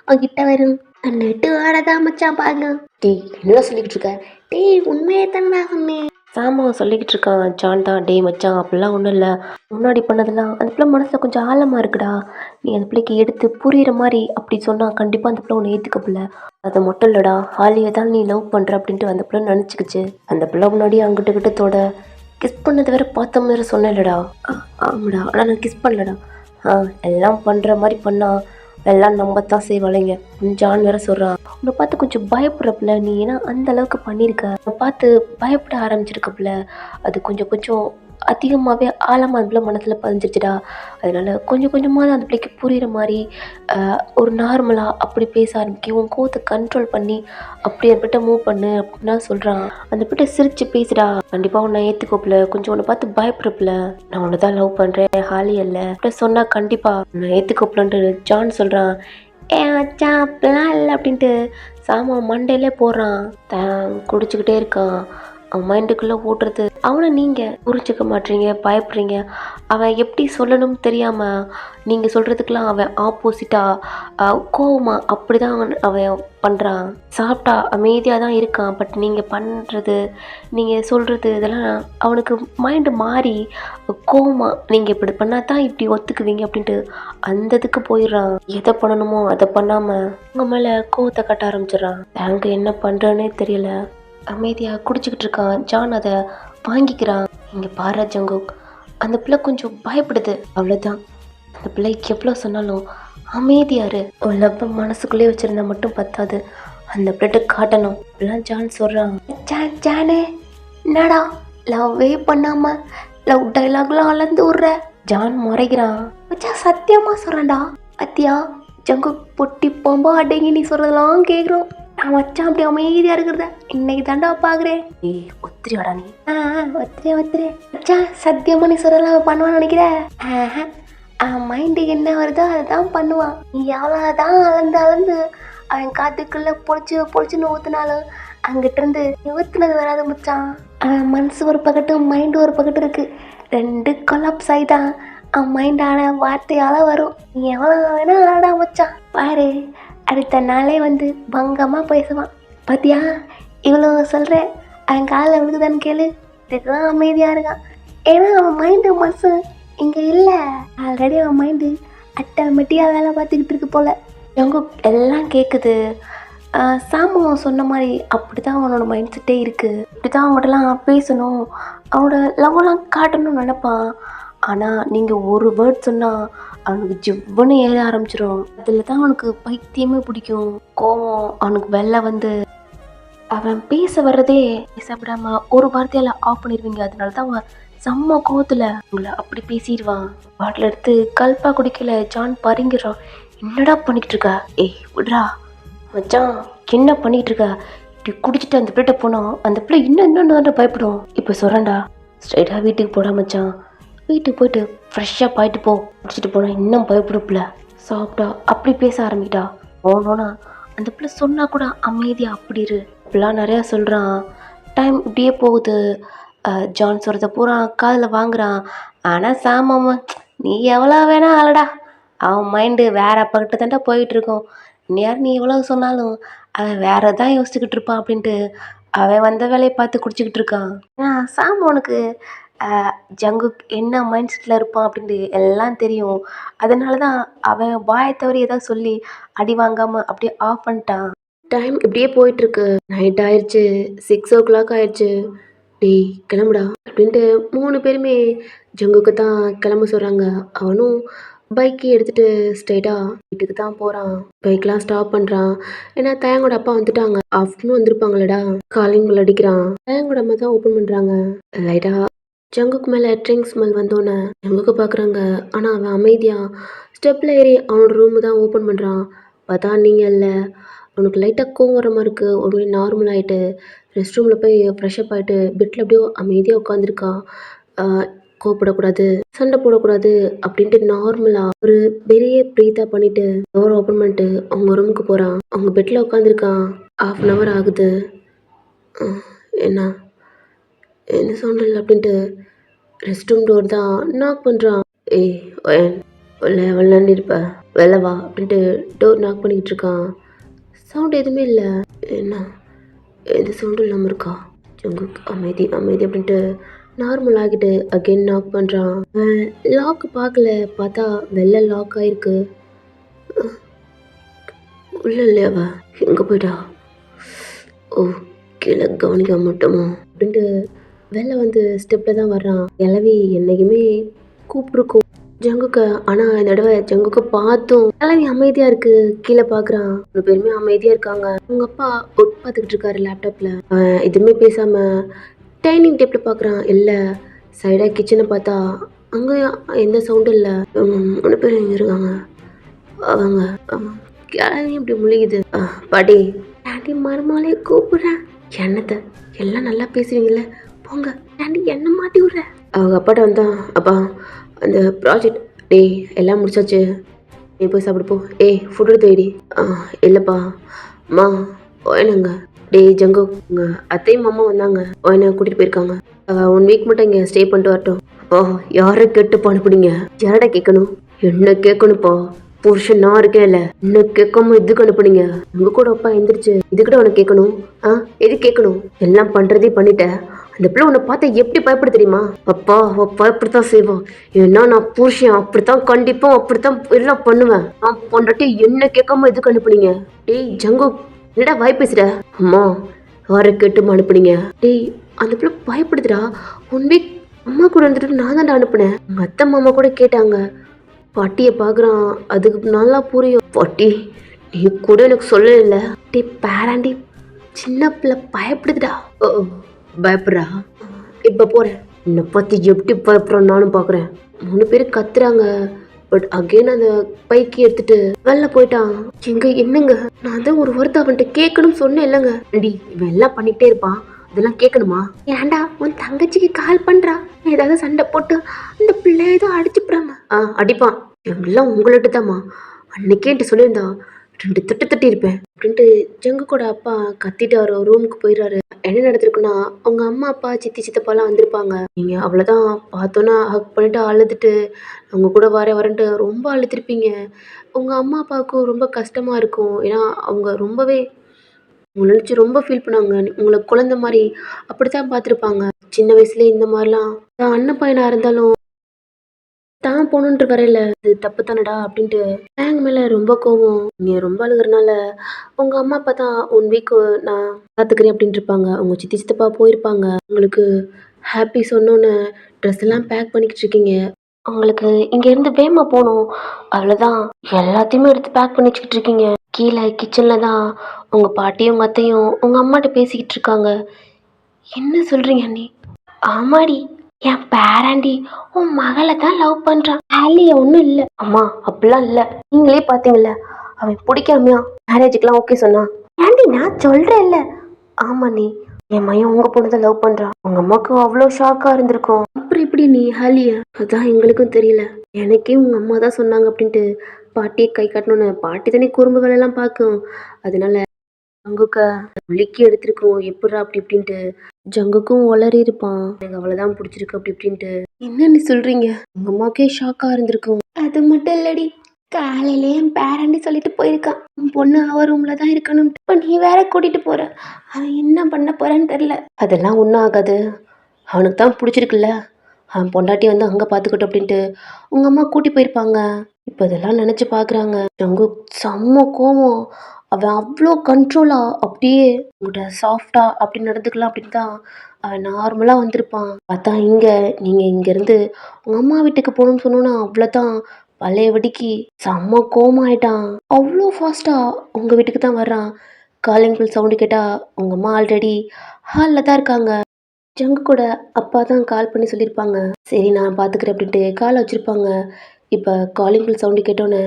அவங்கிட்ட வரும்? நெட்டு வாடதான் மச்சான் பாருங்க. டேய் என்னடா சொல்லிக்கிட்டு இருக்க? டேய் உண்மையே தானடா சொன்னேன். சாமான் சொல்லிக்கிட்டு இருக்கான் ஜான் தான். டே மச்சான் அப்படிலாம் ஒன்றும் இல்லை. முன்னாடி பண்ணதெல்லாம் அந்த பிள்ளை மனசில் கொஞ்சம் ஆழமாக இருக்குடா. நீ அந்த பிள்ளைக்கு எடுத்து புரிகிற மாதிரி அப்படி சொன்னால் கண்டிப்பாக அந்த பிள்ளை உன்னை ஏற்றுக்கப்பில்ல. அது மட்டும் இல்லைடா ஹாலியை தான் நீ லவ் பண்ணுற அப்படின்ட்டு அந்த பிள்ளை நினச்சிக்கிச்சு. அந்த பிள்ளை முன்னாடி அங்கிட்ட கிட்டத்தோட கிஸ் பண்ணது வேற பார்த்த மாதிரி சொன்னேன் இல்லைடா? ஆமாடா ஆனால் நான் கிஸ் பண்ணலடா. எல்லாம் பண்ணுற மாதிரி பண்ணா எல்லாம் நம்பத்தான் செய்வாளைங்க. ஜான் வேற சொல்கிறான் உன்னை பார்த்து கொஞ்சம் பயப்படுறப்பில்ல நீ ஏன்னா அந்த அளவுக்கு பண்ணியிருக்க. உன்னை பார்த்து பயப்பட ஆரம்பிச்சிருக்கப்பில்ல அது கொஞ்சம் கொஞ்சம் அதிகமாகவே ஆழமாக அந்த பிள்ளை மனசில் பதிஞ்சிருச்சுடா. அதனால கொஞ்சம் கொஞ்சமாக அந்த பிள்ளைக்கு புரிகிற மாதிரி ஒரு நார்மலாக அப்படி பேச ஆரம்பிக்கும். உன் கோவத்தை கண்ட்ரோல் பண்ணி அப்படி அந்த மூவ் பண்ணு அப்படின்னா சொல்கிறான். அந்த பிள்ளை சிரித்து பேசுடா. கண்டிப்பாக உன்னை ஏற்றுக்கோப்பில்ல கொஞ்சம் உன்னை பார்த்து பயப்படுறப்பில்ல. நான் உன்னை தான் லவ் பண்ணுறேன் ஹாலி அல்ல அப்படி சொன்னால் கண்டிப்பாக உன்னை ஏற்றுக்கோப்பிலன்ட்டு ஜான் சொல்கிறான். மச்சான் அப்படிலாம் இல்லை அப்படின்ட்டு சாமான் மண்டையிலே போடுறான். குடிச்சுக்கிட்டே இருக்கான். அவன் மைண்டுக்குள்ளே ஓட்டுறது அவனை நீங்கள் புரிஞ்சுக்க மாட்டீங்க பயப்படுறீங்க. அவன் எப்படி சொல்லணும்னு தெரியாமல் நீங்கள் சொல்கிறதுக்கெலாம் அவன் ஆப்போசிட்டாக கோவமாக அப்படி தான் அவன் பண்ணுறான். சாப்பிட்டா அமைதியாக தான் இருக்கான். பட் நீங்கள் பண்ணுறது நீங்கள் சொல்கிறது இதெல்லாம் அவனுக்கு மைண்டு மாறி கோவமாக நீங்கள் இப்படி பண்ணால் தான் இப்படி ஒத்துக்குவீங்க அப்படின்ட்டு அந்த இதுக்கு போயிடுறான். எதை பண்ணணுமோ அதை பண்ணாமல் உங்கள் மேலே கோவத்தை கட்ட ஆரம்பிச்சிடுறான். அங்கே என்ன பண்ணுறேன்னே தெரியல. அமைதியாக குடிச்சிக்கிட்டு இருக்கான். ஜான் அதை வாங்கிக்கிறான். இங்கே பாரு ஜங்குக் அந்த பிள்ளை கொஞ்சம் பயப்படுது அவ்வளோதான். அந்த பிள்ளைக்கு எவ்வளோ சொன்னாலும் அமைதியாரு. லவ் மனசுக்குள்ளே வச்சுருந்தா மட்டும் பத்தாது அந்த பிள்ளைட்டு காட்டணும் அப்படிலாம் ஜான் சொல்கிறான். ஜானே என்னடா லவ்வே பண்ணாமல் லவ் டைலாக்லாம் அளந்து விட்ற? ஜான் முறைகிறான். மச்சான் சத்தியமாக சொல்கிறேன்டா. அத்தியா ஜங்குக் பொட்டி பாம்பா அடங்கி நீ சொல்கிறதெல்லாம் கேட்குறோம். நான் மச்சான் அப்படி அமைதியாக இருக்கிறத இன்னைக்கு தாண்டா பார்க்குறேன். ஏய் ஒத்திரியாடா நீ? ஒத்திரே மச்சான் சத்தியமாக நீ சொல்கிறதெல்லாம் பண்ணுவான்னு நினைக்கிற? அவன் மைண்டு என்ன வருதோ அதை தான் பண்ணுவான். நீ எவ்வளோதான் அளந்து அளந்து அவன் காத்துக்குள்ளே பொழிச்சுன்னு ஊற்றுனாலும் அங்கிட்டிருந்து ஊற்றுனது வராது மச்சான். அவன் மனசு ஒரு பக்கட்டும் மைண்டு ஒரு பக்கட்டும் இருக்குது. ரெண்டு கொலாப்ஸ் ஆகிதான் அவன் மைண்டான வார்த்தையால் வரும். நீ எவ்வளோ வேணா ஆடா மச்சான். பாரு அடுத்த நாளே வந்து பங்கமாக பேசுவான். பார்த்தியா இவ்வளோ சொல்கிறேன் அவன் காலில் விழுகுதான்னு கேளு. இதுதான் அமைதியாக இருக்கான். ஏன்னா அவன் மைண்டு மனசு இங்கே இல்லை. ஆல்ரெடி அவன் மைண்டு ஆட்டோமேட்டிக்காக வேலை பார்த்துக்கிட்டு இருக்கு போல். எங்க எல்லாம் கேட்குது. சாமு சொன்ன மாதிரி அப்படி தான் அவனோட மைண்ட் செட்டே இருக்குது. இப்படி தான் அவங்கள்ட்டலாம் பேசணும், அவனோட லவ்வெல்லாம் காட்டணும்னு நினப்பான். ஆனால் நீங்கள் ஒரு வேர்ட் சொன்னால் அவனுக்கு ஜிவ்வுன்னு ஏற ஆரம்பிச்சிடும். அதில் தான் அவனுக்கு பைத்தியமே பிடிக்கும். கோவம் அவனுக்கு வெளில வந்து அவன் பேச வர்றதே பேச விடாமல் ஒரு வார்த்தையால் ஆஃப் பண்ணிடுவீங்க. அதனால தான் அவன் செம்ம கோவத்தில் உங்களை அப்படி பேசிடுவான். பாட்டில் எடுத்து கல்பா குடிக்கல ஜான் பறிங்கிறான். என்னடா பண்ணிக்கிட்டு இருக்கா? ஏய் விட்றா மச்சான், என்ன பண்ணிக்கிட்டு இருக்கா? இப்படி குடிச்சிட்டு அந்த பிள்ளைகிட்ட போனோம், அந்த பிள்ளை இன்னொன்று வந்து பயப்படும். இப்போ சொல்கிறேன்டா, ஸ்ட்ரைட்டாக வீட்டுக்கு போடா மச்சான். வீட்டுக்கு போயிட்டு ஃப்ரெஷ்ஷாக பாயிட்டு போ. குடிச்சிட்டு போனால் இன்னும் பயப்படும் பிள்ளை. சாப்பிட்டா அப்படி பேச ஆரம்பிட்டா. போனோன்னா அந்த பிள்ளை சொன்னால் கூட அமைதியாக அப்படி இரு. இப்படிலாம் நிறையா சொல்கிறான். டைம் இப்படியே போகுது. ஜான் சொல்கிறத பூரா காதில் வாங்குறான். ஆனால் சாமாம நீ எவ்வளோ வேணா ஆளடா, அவன் மைண்டு வேற பக்கிட்ட தாண்டா போயிட்டுருக்கோம். யார் நீ எவ்வளோ சொன்னாலும் அவன் வேற தான் யோசிச்சுக்கிட்டு இருப்பான் அப்படின்ட்டு அவன் வந்த வேலையை பார்த்து குடிச்சிக்கிட்டு இருக்கான். சாமோனுக்கு ஜங்குக் என்ன மைண்ட் செட்டில் இருப்பான் அப்படின்ட்டு எல்லாம் தெரியும். அதனால தான் அவன் வாயை தவறி ஏதாவது சொல்லி அடி வாங்காமல் அப்படியே ஆஃப் பண்ணிட்டான். டைம் இப்படியே போயிட்டுருக்கு. நைட் ஆயிடுச்சு, 6 o'clock ஆயிடுச்சு. டேய் கிளம்புடா அப்படின்ட்டு 3 பேருமே ஜங்குக்கு தான் கிளம்ப சொல்கிறாங்க. அவனும் பைக்கை எடுத்துகிட்டு ஸ்ட்ரைட்டாக வீட்டுக்கு தான் போகிறான். பைக்லாம் ஸ்டாப் பண்ணுறான். ஏன்னா தயங்கோட அப்பா வந்துட்டாங்க. ஆஃப்டர்நூன் வந்திருப்பாங்களடா. காலிங் பெல் அடிக்கிறான். தயங்கோட அம்மா தான் ஓப்பன் பண்ணுறாங்க. லைட்டாக ஜங்குக்கு மேலே ட்ரிங்க் ஸ்மெல் வந்தோன்னே ஜங்குக்கு பார்க்குறாங்க. ஆனால் அவன் அமைதியாக ஸ்டெப்பில் ஏறி அவனோட ரூமு தான் ஓப்பன் பண்ணுறான். பார்த்தா நீங்கள் இல்லை. அவனுக்கு லைட்டாக கோவம் வர மாதிரி இருக்குது. ஒரு மாதிரி நார்மல் ஆகிட்டு ரெஸ்ட் ரூமில் போய் ஃப்ரெஷ்அப் ஆகிட்டு பெட்டில் அப்படியே அமைதியாக உட்காந்துருக்கான். கோவப்படக்கூடாது, சண்டை போடக்கூடாது அப்படின்ட்டு நார்மலாக ஒரு பெரிய ப்ரீத்தாக பண்ணிவிட்டு டோரை ஓப்பன் பண்ணிட்டு அவங்க ரூமுக்கு போகிறான். அவங்க பெட்டில் உட்காந்துருக்கான். 1/2 hour ஆகுது. என்ன என்ன சவுண்ட் இல்லை அப்படின்ட்டு ரெஸ்ட் ரூம் டோர் தான் நாக் பண்ணுறான். ஏய் விளாண்டு இருப்ப வெளில வா அப்படின்ட்டு டோர் நாக் பண்ணிக்கிட்டு இருக்கான். சவுண்ட் எதுவுமே இல்லை. என்ன எந்த சவுண்டும் இல்லாமல் இருக்கா? ஜங்குக் அமைதி அமைதி அப்படின்ட்டு நார்மல் ஆகிட்டு அகெயின் நாக் பண்ணுறான். லாக் பார்க்கல, பார்த்தா வெளில லாக் ஆகிருக்கு. உள்ள இல்லையா அவ? எங்கே போயிட்டா? ஓ கீழே கவனிக்க மாட்டோமா அப்படின்ட்டு வெளில வந்து ஸ்டெப்பில் தான் வர்றான். கிளவி என்னைக்குமே கூப்பிட்ருக்கும் ஜங்குக்க. ஆனால் இந்த தடவை ஜங்குக்க பார்த்தும் கிளவி அமைதியாக இருக்குது. கீழே பார்க்குறான். 3 பேருமே அமைதியாக இருக்காங்க. அவங்க அப்பா ஒர்க் பார்த்துக்கிட்டு இருக்காரு லேப்டாப்பில். அவன் எதுவுமே பேசாமல் டைனிங் டேபிள் பார்க்குறான். இல்லை சைடாக கிச்சனை பார்த்தா அங்கே எந்த சவுண்டும் இல்லை. 3 பேர் இங்கே இருக்காங்க. அவங்க கிளவி இப்படி முழுகுது. பாட்டி ஆண்டி மருமாலே கூப்பிட்றேன். என்னத்தை எல்லாம் நல்லா பேசுவீங்கள, போங்க ஆண்டி என்ன மாட்டி விட்ற. அவங்க அப்பாட்ட வந்தான். அப்பா அந்த ப்ராஜெக்ட் டேய் எல்லாம் முடிச்சாச்சு, நீ போய் சாப்பிடு போ. ஏய் ஃபுட் எடுத்து வைடி. இல்லைப்பா அம்மா ஓயனுங்க. டேய் ஜங்கு உங்கள் அத்தையும் மாமா வந்தாங்க, ஓயனை கூட்டிகிட்டு போயிருக்காங்க. 1 week மட்டும் இங்கே ஸ்டே பண்ணிட்டு வரட்டும். அப்பா யாரை கேட்டு அனுப்புனீங்க? யாரடா கேட்கணும்? என்ன கேட்கணும்ப்பா? புருஷன் நான் இருக்கேன் இல்லை, இன்னும் கேட்காம இதுக்கு அனுப்புனீங்க. உங்க கூட அப்பா எந்திரிச்சு இதுக்கிட்ட உனக்கு கேட்கணும்? எது கேட்கணும்? எல்லாம் பண்றதே பண்ணிட்ட. அந்த பிள்ளை உன்னை பார்த்து எப்படி பயப்பட தெரியுமா? அப்பா அவ பயப்படத்தான் செய்வான். ஏன்னா நான் புருஷன், அப்படித்தான் கண்டிப்பா அப்படித்தான் எல்லாம் பண்ணுவேன். நான் பொண்டாட்டி என்ன கேட்காம இதுக்கு அனுப்புனீங்க? டேய் ஜங்கு என்னடா வாய் பேசுற? அம்மா யாரை கேட்டுமா அனுப்புனீங்க? டேய் அந்த பிள்ளை பயப்படுதுடா. 1 week அம்மா கூட இருந்துட்டு நான் தான்டா அனுப்புனேன். உங்க அத்தை மாமா கூட கேட்டாங்க. பாட்டியை பார்க்குறான். அதுக்கு நல்லா புரியும். பாட்டி நீ கூட எனக்கு சொல்லல. டே பேராண்டி சின்ன பிள்ளை பயப்படுதுடா. ஓ பயப்படுறா? இப்போ போகிறேன். என்னை பற்றி எப்படி பயப்படுறான்னு நானும் பார்க்குறேன். 3 பேர் கத்துறாங்க. பட் அகெயின் அந்த பைக்கி எடுத்துட்டு வெளில போயிட்டான். எங்க என்னங்க நான் தான் ஒரு வார்த்தை அவன்கிட்ட கேட்கணும்னு சொன்னேன் இல்லைங்க. அடி இவன் எல்லாம் பண்ணிக்கிட்டே இருப்பான், இதெல்லாம் கேட்கணுமா? ஏன்டா உன் தங்கச்சிக்கு கால் பண்றா, ஏதாவது சண்டை போட்டு அந்த பிள்ளை ஏதோ அடிச்சுப்படாம? அடிப்பான். எல்லாம் உங்கள்கிட்ட தாம்மா. அன்னைக்கே என்ட்ட சொல்லியிருந்தா 2 தட்டு தட்டியிருப்பேன் அப்படின்ட்டு ஜங்கு கூட அப்பா கத்திட்டு அவர் ரூமுக்கு போயிடுறாரு. என்ன நடந்திருக்குன்னா, அவங்க அம்மா, அப்பா, சித்தி, சித்தப்பாலாம் வந்திருப்பாங்க. நீங்க அவ்வளோதான் பார்த்தோன்னா ஹக் பண்ணிட்டு அழுதுட்டு, அவங்க கூட வரேன் வரேன்ட்டு ரொம்ப அழுதுருப்பீங்க. உங்க அம்மா, அப்பாவுக்கும் ரொம்ப கஷ்டமா இருக்கும். ஏன்னா, அவங்க ரொம்பவே உங்கள நினச்சு ரொம்ப ஃபீல் பண்ணாங்க. உங்கள குழந்த மாரி அப்படித்தான் பார்த்துருப்பாங்க. சின்ன வயசுலயே இந்த மாரிலாம் தான் அண்ணன் பையனா இருந்தாலும் தான் போணுன்ட்டு வரையில, "இது தப்பு தானடா" அப்படின்ட்டு கேங் மேல ரொம்ப கோவம். நீங்க ரொம்ப அழுகுறனால, உங்க அம்மா, அப்பா தான் 1 வீக் நான் பார்த்துக்கிறேன் அப்படின்ட்டு இருப்பாங்க. உங்க சித்தி, சித்தப்பா போயிருப்பாங்க. உங்களுக்கு ஹாப்பி சொன்னோனே ட்ரெஸ் எல்லாம் பேக் பண்ணிக்கிட்டு இருக்கீங்க. உங்களுக்கு இங்கேருந்து வேகமா போணும். அவ்வளோதான். எல்லாத்தையுமே எடுத்து பேக் பண்ணி வச்சுக்கிட்டு இருக்கீங்க. கீழ கிச்சன்ல தான் உங்க பாட்டியும், உங்க அத்தையும் உங்க அம்மாட்ட பேசிக்கிட்டு இருக்காங்க. என்ன சொல்றீங்க அண்ணி? ஆமாடி, என் பேராண்டி உன் மகளை தான் லவ் பண்றான். ஆலிய ஒன்றும் இல்லை. அம்மா அப்படிலாம் இல்லை. நீங்களே பார்த்தீங்கல்ல, அவன் பிடிக்காமையா மேரேஜுக்கெல்லாம் ஓகே சொன்னான். ஏண்டி நான் சொல்றேன்ல. ஆமா நீ, என் மையன் உங்க பொண்ணு தான் லவ் பண்றான். உங்க அம்மாவுக்கு அவ்வளோ ஷாக்கா இருந்திருக்கும். அப்புறம் எப்படி நீ ஹாலியா? அதான் எங்களுக்கும் தெரியல. எனக்கே உங்க அம்மா தான் சொன்னாங்க அப்படின்ட்டு பாட்டியை கை காட்டணும்னு. பாட்டி தானே குறும்பு வேலையெல்லாம் பார்க்கும். அதனால ஜங்குக்க குலுக்கி எடுத்திருக்கோம். எப்புட்றா அப்படி இப்படின்ட்டு ஜங்குக்கும் உளறி இருப்பான். எனக்கு அவ்வளோதான் பிடிச்சிருக்கு அப்படி இப்படின்ட்டு. என்னன்னு சொல்றீங்க? உங்க அம்மாக்கே ஷாக்கா இருந்திருக்கும். அது மட்டும் இல்லடி, காலையிலே என் பேரண்டி சொல்லிட்டு போயிருக்கான், உன் பொண்ணு அவ ரூம்ல தான் இருக்கணும். இப்போ நீ வேற கூட்டிட்டு போற, அவன் என்ன பண்ண போறான்னு தெரியல. அதெல்லாம் ஒன்றும் ஆகாது. அவனுக்கு தான் பிடிச்சிருக்குல்ல, அவன் பொண்டாட்டி வந்து அங்கே பார்த்துக்கட்டும் அப்படின்ட்டு உங்க அம்மா கூட்டி போயிருப்பாங்க. இப்போ இதெல்லாம் நினச்சி பார்க்குறாங்க. ஜங்கு செம்ம கோவம். அவன் அவ்வளோ கண்ட்ரோலா அப்படியே உங்கள்கிட்ட சாஃப்டா அப்படி நடந்துக்கலாம் அப்படின்னு தான் அவன் நார்மலாக வந்திருப்பான். பார்த்தா இங்கே நீங்கள் இங்கேருந்து உங்கள் அம்மா வீட்டுக்கு போகணும்னு சொன்னோன்னா அவ்வளோதான் பழைய வடிக்கு செம்ம கோவமாயிட்டான். அவ்வளோ ஃபாஸ்ட்டாக உங்கள் வீட்டுக்கு தான் வர்றான். காலிங் பில் சவுண்டு கேட்டால் உங்கள் அம்மா ஆல்ரெடி ஹாலில் தான் இருக்காங்க. ஜங்கு கூட அப்பா தான் கால் பண்ணி சொல்லியிருப்பாங்க. சரி நான் பார்த்துக்கிறேன் அப்படின்ட்டு கால் வச்சுருப்பாங்க. இப்போ காலிங் பில் சவுண்டு கேட்டோன்னே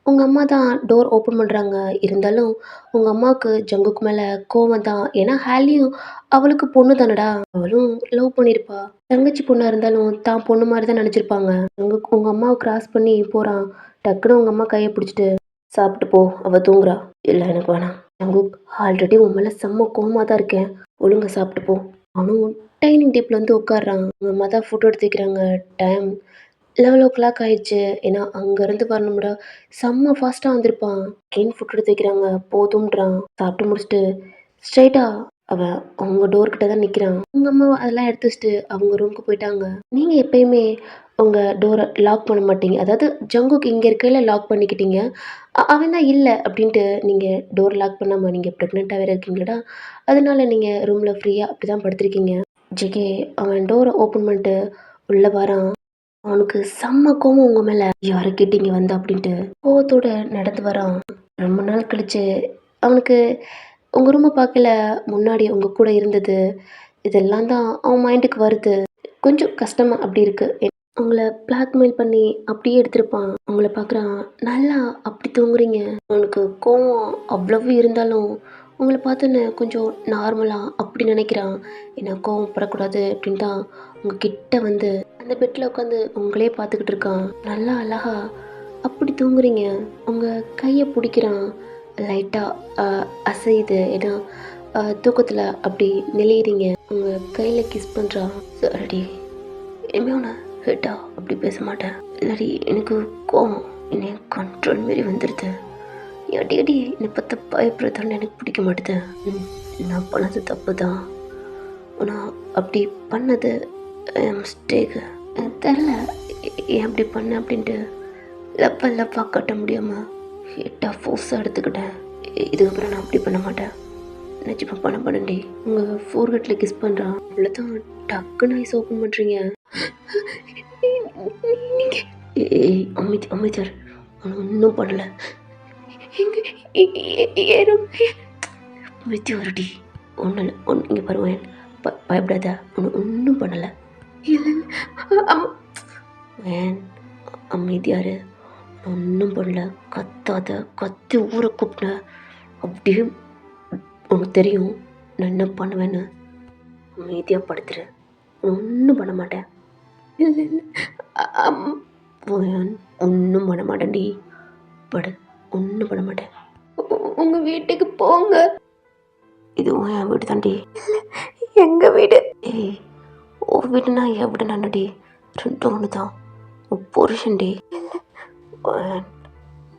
உங்கள் அம்மா தான் டோர் ஓப்பன் பண்ணுறாங்க. இருந்தாலும் உங்கள் அம்மாவுக்கு ஜங்குக்கு மேலே கோவம் தான். ஏன்னா ஹாலியும் அவளுக்கு பொண்ணு தானடா, அவளும் லவ் பண்ணியிருப்பா. தங்கச்சி பொண்ணாக இருந்தாலும் தான் பொண்ணு மாதிரி தான் நினச்சிருப்பாங்க. ஜங்குக்கு உங்கள் அம்மாவை கிராஸ் பண்ணி போகிறான். டக்குன்னு உங்கள் அம்மா கையை பிடிச்சிட்டு சாப்பிட்டு போ, அவள் தூங்குறா. இல்லை எனக்கு வேணாம் ஜங்குக், ஆல்ரெடி உன் மேலே செம்ம கோவமாக தான் இருக்கேன், ஒழுங்கா சாப்பிட்டு போ. அவனும் டைனிங் டேபிள் வந்து உட்காடுறான். அவங்க அம்மா தான் ஃபோட்டோ எடுத்து வைக்கிறாங்க. டைம் 11 ஆயிடுச்சு. ஏன்னா அங்கேருந்து வரணும்டா. செம்ம ஃபாஸ்ட்டாக வந்திருப்பான். கேன் ஃபோட்டோ எடுத்து வைக்கிறாங்க. போதும்ன்றான். சாப்பிட்டு முடிச்சுட்டு ஸ்ட்ரைட்டாக அவன் அவங்க டோர்கிட்ட தான் நிற்கிறான். அவங்க அம்மா அதெல்லாம் எடுத்து வச்சுட்டு அவங்க ரூமுக்கு போயிட்டாங்க. நீங்கள் எப்பயுமே உங்கள் டோரை லாக் பண்ண மாட்டீங்க. அதாவது ஜங்குக்கு இங்கே இருக்கையில் லாக் பண்ணிக்கிட்டீங்க. அவன் தான் இல்லை அப்படின்ட்டு நீங்கள் டோர் லாக் பண்ணாமல் நீங்கள் ப்ரெக்னெண்ட்டாக வேறு இருக்கீங்களடா. அதனால நீங்கள் ரூமில் ஃப்ரீயாக அப்படி தான் படுத்திருக்கீங்க. ஜிகே அவன் டோரை ஓப்பன் பண்ணிட்டு உள்ளே வரான். அவனுக்கு செம்ம கோவம் உங்க மேல. யாருக்கிட்ட இங்க வந்த அப்படின்ட்டு கோவத்தோட நடந்து வரான். ரொம்ப நாள் கழிச்சு அவனுக்கு உங்க ரூமை பார்க்கல, முன்னாடி உங்க கூட இருந்தது இதெல்லாம் தான் அவன் மைண்டுக்கு வருது. கொஞ்சம் கஷ்டமா அப்படி இருக்கு. உங்களை பிளாக்மெயில் பண்ணி அப்படியே எடுத்திருப்பான். உங்களை பார்க்குறான், நல்லா அப்படி தூங்குறீங்க. அவனுக்கு கோவம் அவ்வளவு இருந்தாலும் உங்களை பார்த்தோன்னே கொஞ்சம் நார்மலாக அப்படி நினைக்கிறான். ஏன்னா கோவம் படக்கூடாது அப்படின்னு தான் உங்ககிட்ட வந்து அந்த பெட்டில் உட்காந்து உங்களே பார்த்துக்கிட்டு இருக்கான். நல்லா அழகா அப்படி தூங்குறீங்க. உங்கள் கையை பிடிக்கிறான். லைட்டாக அசையுது. ஏன்னா தூக்கத்தில் அப்படி நெளியிறீங்க. உங்கள் கையில் கிஸ் பண்ணுறான். சரிடி, இனிமே அவனை ஹிட்டா அப்படி பேச மாட்டேன். இல்லாடி எனக்கு கோவம் என்னை கண்ட்ரோல் மாரி வந்துடுது. அடி அடி என்னை பார்த்து பயப்படுறதான்னு எனக்கு பிடிக்க மாட்டேது. நான் பண்ணது தப்பு தான். ஆனால் அப்படி பண்ணது மிஸ்டேக்கு. எனக்கு தெரில ஏன் அப்படி பண்ணேன் அப்படின்ட்டு. லப்பாக கட்ட முடியாமல் ஹிட்டாக ஃபோர்ஸாக எடுத்துக்கிட்டேன். இதுக்கப்புறம் நான் அப்படி பண்ண மாட்டேன். நினச்சிப்பா பண்ண பண்ணண்டி. உங்கள் ஃபோர்கட்டில் கிஸ் பண்ணுறான். அவ்வளோதான் டக்குன்னு ஐஸ் ஓப்பன் பண்ணுறீங்க. ஏய் அமைச்சர், அவன் ஒன்றும் பண்ணல. மித்தி வருடி, ஒன்றும் இல்லை. இங்கே பருவேன், பயப்படாத, ஒன்றும் பண்ணலை. வேன் அமைதியாரு, ஒன்றும் பண்ணல. கத்தாத, கத்தி ஊரை கூப்பிட்ட அப்படியே உனக்கு தெரியும் நான் என்ன பண்ணுவேன்னு. அமைதியாக படுத்துரு, ஒன்றும் பண்ண மாட்டேன். இல்லை ஒன்றும் பண்ண மாட்டேன்டி. படு. ஒன்றும் பண்ண மாட்டேன். உங்கள் வீட்டுக்கு போங்க. இதுவும் என் வீடு தாண்டி. எங்கள் வீடு. ஏய், உன் வீடுனா என் வீடு நானடி. ரெண்டும் ஒன்று தான். உன் புருஷன்டி.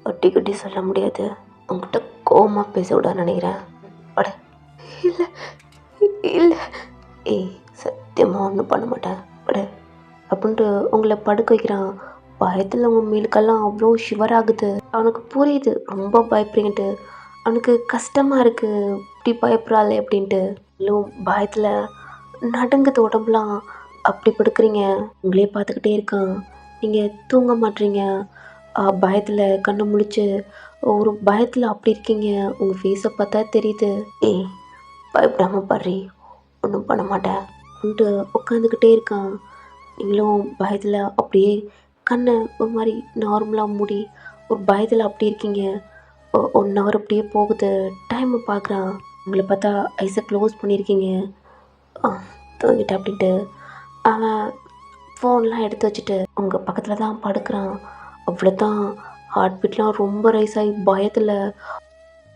கட்டி கட்டி சொல்ல முடியாது. உங்ககிட்ட கோவமா பேச விட நினைக்கிறேன். பட. இல்லை இல்லை. ஏய், சத்தியமாக ஒன்றும் பண்ண மாட்டேன். பட அப்படின்ட்டு உங்களை படுக்க வைக்கிறான். பயத்தில் உங்கள் மீனுக்கெல்லாம் அவ்வளோ ஷிவர் ஆகுது. அவனுக்கு புரியுது ரொம்ப பயப்படுறீங்கன்ட்டு. அவனுக்கு கஷ்டமாக இருக்குது இப்படி பயப்படுறாளே அப்படின்ட்டு. இன்னும் பயத்தில் நடுங்குது உடம்புலாம். அப்படி படுக்கிறீங்க. உங்களே பார்த்துக்கிட்டே இருக்கான். நீங்கள் தூங்க மாட்டீங்க. பயத்தில் கண்ணு முழிச்சு ஒரு பயத்தில் அப்படி இருக்கீங்க. உங்கள் ஃபேஸை பார்த்தா தெரியுது. ஏய், பயப்படாமல் பாடுறி. ஒன்றும் பண்ண மாட்டேன் அப்படின்ட்டு உட்காந்துக்கிட்டே இருக்கான். நீங்களும் பயத்தில் அப்படியே கண்ணை ஒரு மாதிரி நார்மலாக மூடி ஒரு பயத்தில் அப்படி இருக்கீங்க. 1 hour அப்படியே போகுது. டைமை பார்க்குறான். உங்களை பார்த்தா ஐஸை க்ளோஸ் பண்ணியிருக்கீங்க. தூங்கிட்ட அப்படின்ட்டு அவன் ஃபோன்லாம் எடுத்து வச்சுட்டு உங்கள் பக்கத்தில் தான் படுக்கிறான். அவ்வளோதான். ஹார்ட் பீட்லாம் ரொம்ப ரைஸ் ஆகி பயத்தில்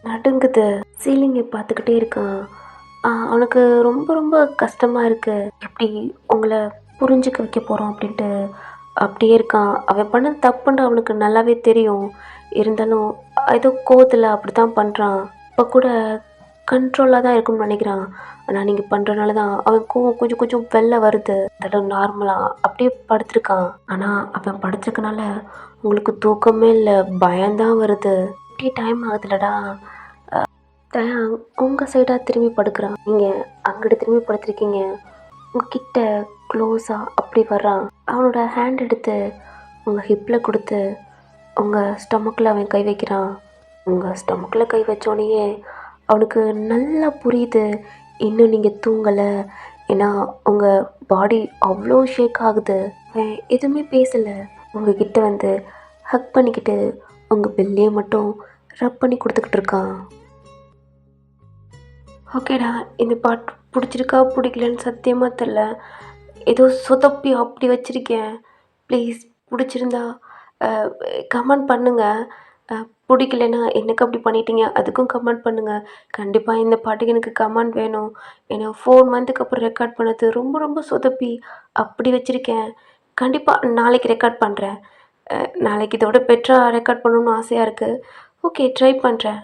நடுங்குது. சீலிங்கை பார்த்துக்கிட்டே இருக்கான். அவனுக்கு ரொம்ப ரொம்ப கஷ்டமாக இருக்குது. எப்படி உங்களை புரிஞ்சுக்க வைக்க போகிறோம் அப்படின்ட்டு அப்படியே இருக்கான். அவன் பண்ண தப்புன்னு அவனுக்கு நல்லாவே தெரியும். இருந்தாலும் ஏதோ கோவத்தில் அப்படி தான் பண்ணுறான். இப்போ கூட கண்ட்ரோலாக தான் இருக்கும்னு நினைக்கிறான். ஆனால் நீங்கள் பண்ணுறனால தான் அவன் கோவம் கொஞ்சம் கொஞ்சம் வெளில வருது. அதோட நார்மலாக அப்படியே படுத்திருக்கான். ஆனால் அவன் படுத்திருக்கனால உங்களுக்கு தூக்கமே இல்லை, பயம்தான் வருது. இப்படி டைம் ஆகுதுலடா. தயான் உங்கள் சைடாக திரும்பி படுக்கிறான். நீங்கள் அங்கிட்டு திரும்பி படுத்திருக்கீங்க. உங்ககிட்ட க்ளோஸாக அப்படி வர்றான். அவனோட ஹேண்ட் எடுத்து உங்கள் ஹிப்பில் கொடுத்து உங்கள் ஸ்டொமக்கில் அவன் கை வைக்கிறான். உங்கள் ஸ்டொமக்கில் கை வச்சோடனேயே அவனுக்கு நல்லா புரியுது இன்னும் நீங்கள் தூங்கலை. ஏன்னா உங்கள் பாடி அவ்வளோ ஷேக் ஆகுது. அவன் எதுவுமே பேசலை. உங்ககிட்ட வந்து ஹக் பண்ணிக்கிட்டு உங்கள் பெல்லையே மட்டும் ரப் பண்ணி கொடுத்துக்கிட்டு இருக்கான். ஓகேடா, இந்த பாட்டு பிடிச்சிருக்கா பிடிக்கலன்னு சத்தியமாக தெரில. ஏதோ சொதப்பி அப்படி வச்சுருக்கேன். ப்ளீஸ் பிடிச்சிருந்தா கமெண்ட் பண்ணுங்கள். பிடிக்கலன்னா எனக்கு அப்படி பண்ணிட்டீங்க அதுக்கும் கமெண்ட் பண்ணுங்கள். கண்டிப்பாக இந்த பாட்டுக்கு எனக்கு கமெண்ட் வேணும். ஏன்னா 4 மந்த்துக்கு அப்புறம் ரெக்கார்ட் பண்ணது ரொம்ப ரொம்ப சொதப்பி அப்படி வச்சுருக்கேன். கண்டிப்பாக நாளைக்கு ரெக்கார்ட் பண்ணுறேன். நாளைக்கு இதோட பெட்டராக ரெக்கார்ட் பண்ணணும்னு ஆசையாக இருக்குது. ஓகே, ட்ரை பண்ணுறேன்.